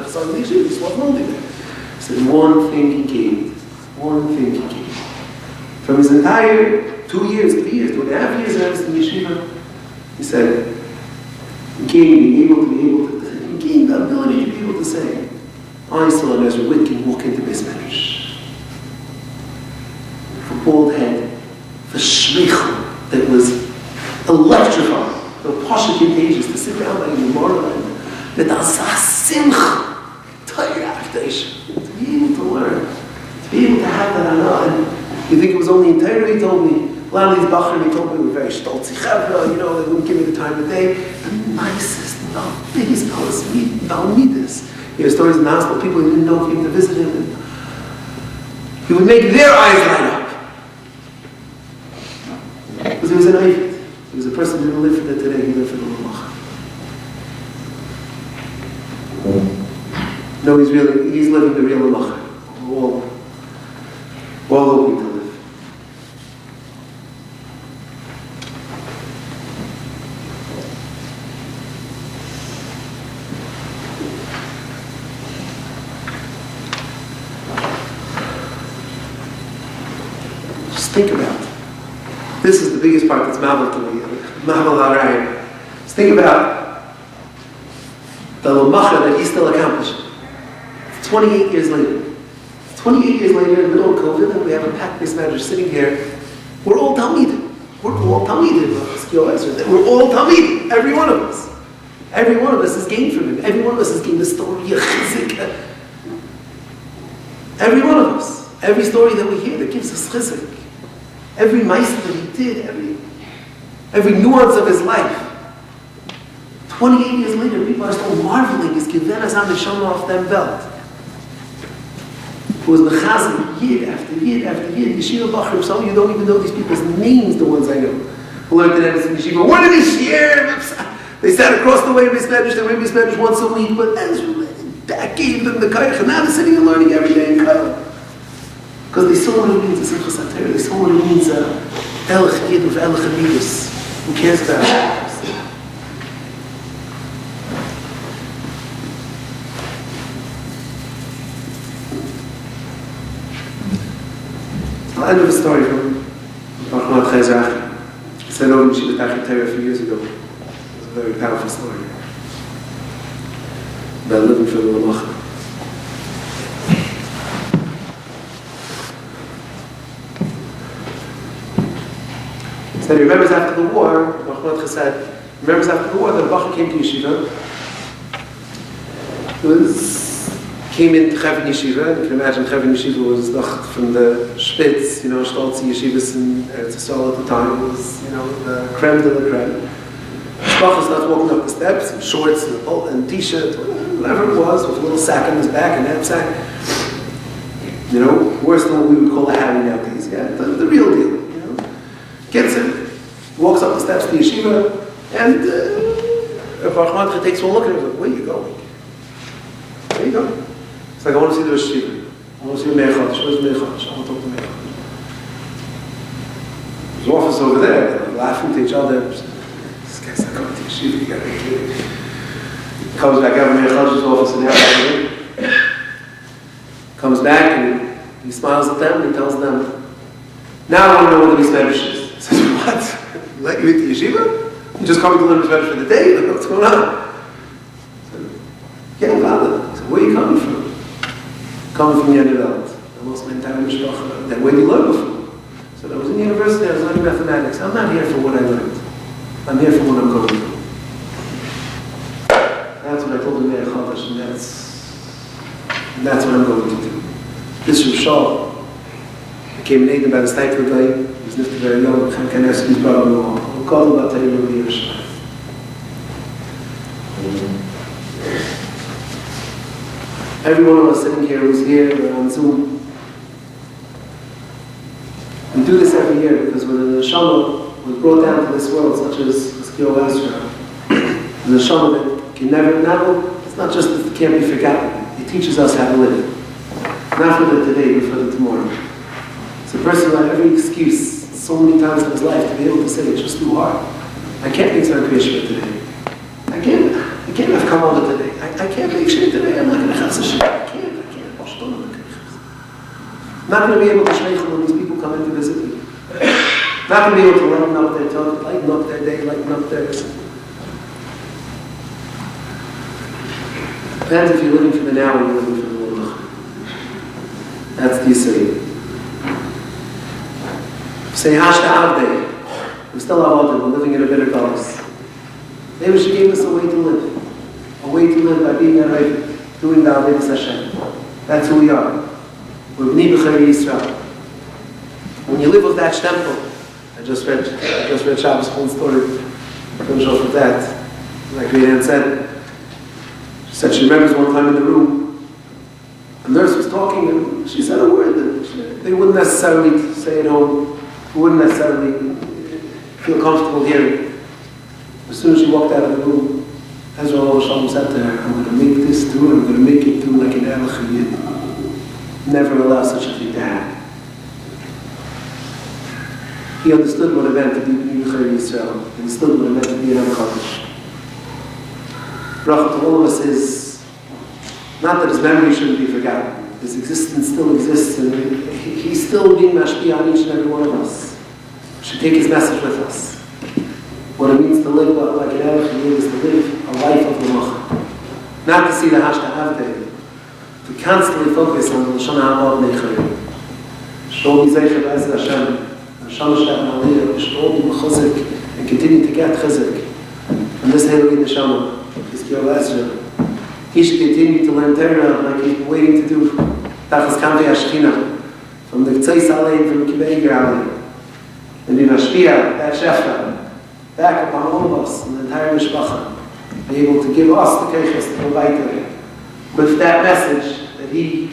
just wasn't holding there. He said, one thing he gained. From his entire 2 years, 3 years, 2.5 years in Edison Yeshiva, he said, he gained the ability to be able to say, I saw an Ezra Witkin walk into this marriage. The bald head, the shmeichel that was electrifying, the pasha contagious, to sit down by the Gemara and the simcha, to be able to learn, to be able to have that anah. And you think it was only in Torah? He told me, a lot of these bachrim, he told me, were very stoltzi chavra, they wouldn't give me the time of day. The nicest, the biggest balmidas. He has stories in the hospital, people he didn't know came to visit him, and he would make their eyes light up. Because he was an oivet. He was a person who didn't live for the today, he lived for the Lamacha. No, he's living the real Lamacha. All hoping to live. Think about it. This is the biggest part that's marvel to me. Marvel Harayim. Just think about the Lamacha that he's still accomplishing. 28 years later. 28 years later, in the middle of COVID, and we have a packed mismatch sitting here. We're all Talmidim. We're all Talmidim. We're all Talmidim. Every one of us. Every one of us has gained from him. Every one of us has gained the story of Chizik. Every one of us. Every story that we hear that gives us Chizik. Every ma'aseh that he did, every nuance of his life. 28 years later, people are still marveling. He's given us on the neshama off them belt. It was mechazim, year after year after year. Yeshiva Bachrim, some of you don't even know these people's names, the ones I know. Who learned in Edison Yeshiva. What did he share? They sat across the way of his medrash. They were in his medrash once a week, but that gave them the kaich. And now they're sitting and learning every day in kaich. Because they saw what it means, the Simchas HaTorah. They saw what it means, Elch Yid of Elch Amidus. Who cares about it? I'll end with a story from Rahmat Chayzach. He said over in Yeshiva Tachit Torah a few years ago. It was a very powerful story about living for the Lamacha. He said he remembers after the war, Rahmat said, remembers after the war that a Bachar came to Yeshiva. Came into Chevin Yeshiva, and you can imagine Chevin Yeshiva was from the Spitz, Stolzi Yeshivas in Eretz Yisrael at the time. It was, the creme de la creme. Shpachas starts walking up the steps in shorts and t-shirt, whatever it was, with a little sack on his back, and knapsack. Worse than what we would call a Harry nowadays. Yeah, the real deal. Gets him, walks up the steps to Yeshiva, and Baruch takes one look at him. Like, where are you going? Where are you going? It's like, I want to see the Rosh Yeshiva. I want to see the Meir Chodesh. Where's the Meir Chodesh? I want to talk to the Meir Chodesh. His office over there. laughing to each other. This guy's not coming to yeshiva, you gotta be kidding me. Comes back out of Meir Chadsh's office in Yahrzeit. Comes back and he smiles at them and he tells them, now I want to know what the Mismedrash is. He says, what? Let you into yeshiva? You just coming to learn Mismedrash for the day? Like, what's going on? I said, getting valid. He said, where are you coming from? Coming from Yanneveld. Almost my entire mishpacha. Then where did you learn before? So I was in university, I was learning mathematics. I'm not here for what I learned. I'm here for what I'm going to do. That's what I told him Meir Chadash, and that's what I'm going to do. This was Shaw. I came in Aiden by the Stipler guy. He was not very young. Chan Kaneski's brother-in-law. We'll call him about Tayyip of the Yerushalayim. Every one of us sitting here who's here or on Zoom. We do this every year because when the neshama was brought down to this world, such as Shmuel Witkin, the neshama that can never, it's not just that it can't be forgotten. It teaches us how to live. Not for the today, but for the tomorrow. It's a person who had every excuse so many times in his life to be able to say it's just too hard. I can't make some creation today. I can't have come on today. I can't make shit today. I'm not going to have some shit. I can't. I'm not going to be able to shmeichel when these people come in to visit me. Not going to be able to lighten up their tongue, lighten up their day, lighten up their... Depends if you're living for the now or you're living for the world. That's the Yisrael. Say Hashta Avdei. We still have Avdei. We're living in a bitter galus. Maybe she gave us a way to live. A way to live by being a Rebbe, doing the Avodas Hashem. That's who we are. We're Bnei B'chai Yisrael. When you live with that stempel, I just read Shabbos' whole story. Finish off with that. Like Great Aunt said, she remembers one time in the room, a nurse was talking and she said a word that they wouldn't necessarily say at home, who wouldn't necessarily feel comfortable hearing. As soon as she walked out of the room, Ezra Witkin said to her, I'm going to make this through, I'm going to make it through like an Erlich Yid. Never allow such a thing to happen. He understood what it meant to be B'nai Yisrael. He understood what it meant to be an Am-Chadash. Bracha to all of us is not that his memory shouldn't be forgotten. His existence still exists, and he's still being mashpia on each and every one of us. We should take his message with us. What it means to live like an Erlich Yid is to live a life of L'macha. Not to see the Hashta Avdei, to constantly focus on the Lashon HaAmod Neicharim. Shol Yizaycha B'Ezra Hashem, and Shamash Shta'an Aliyah, Shol B'Chazik, and continue to get Chazik. And this Heilig Neshama, Ezra. He should continue to learn Torah like he's been waiting to do Tachas Kamvei HaShechina, from the Ktzeis Alein, from the Kibei Alein. And be Mashpia, that Shefa, back upon all of us, and the entire Mishpacha, be able to give us the Keiches to go weiter with that message that he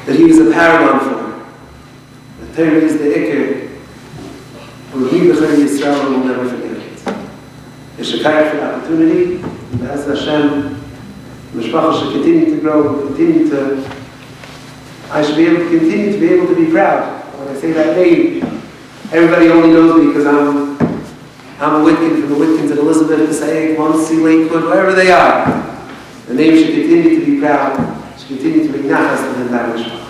is a paragon for. The Torah is the Iker, and he B'chai Yisrael will never forget it. It's a kind of opportunity, and as Hashem, the Mishpacha should continue to grow, I should be able to continue to be able to be proud. When I say that name, everybody only knows me because I'm a Witkin from the Witkins at Elizabeth, Passaic, Muncie, Lakewood, wherever they are. The name should continue to be proud, should continue to be nachas to the entire Mishpacha.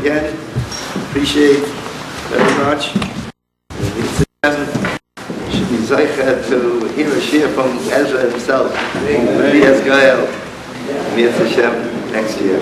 again. Appreciate very much. Should be zeicher to hear a shiur from Ezra himself. Be as Gael. Mir Hashem next year.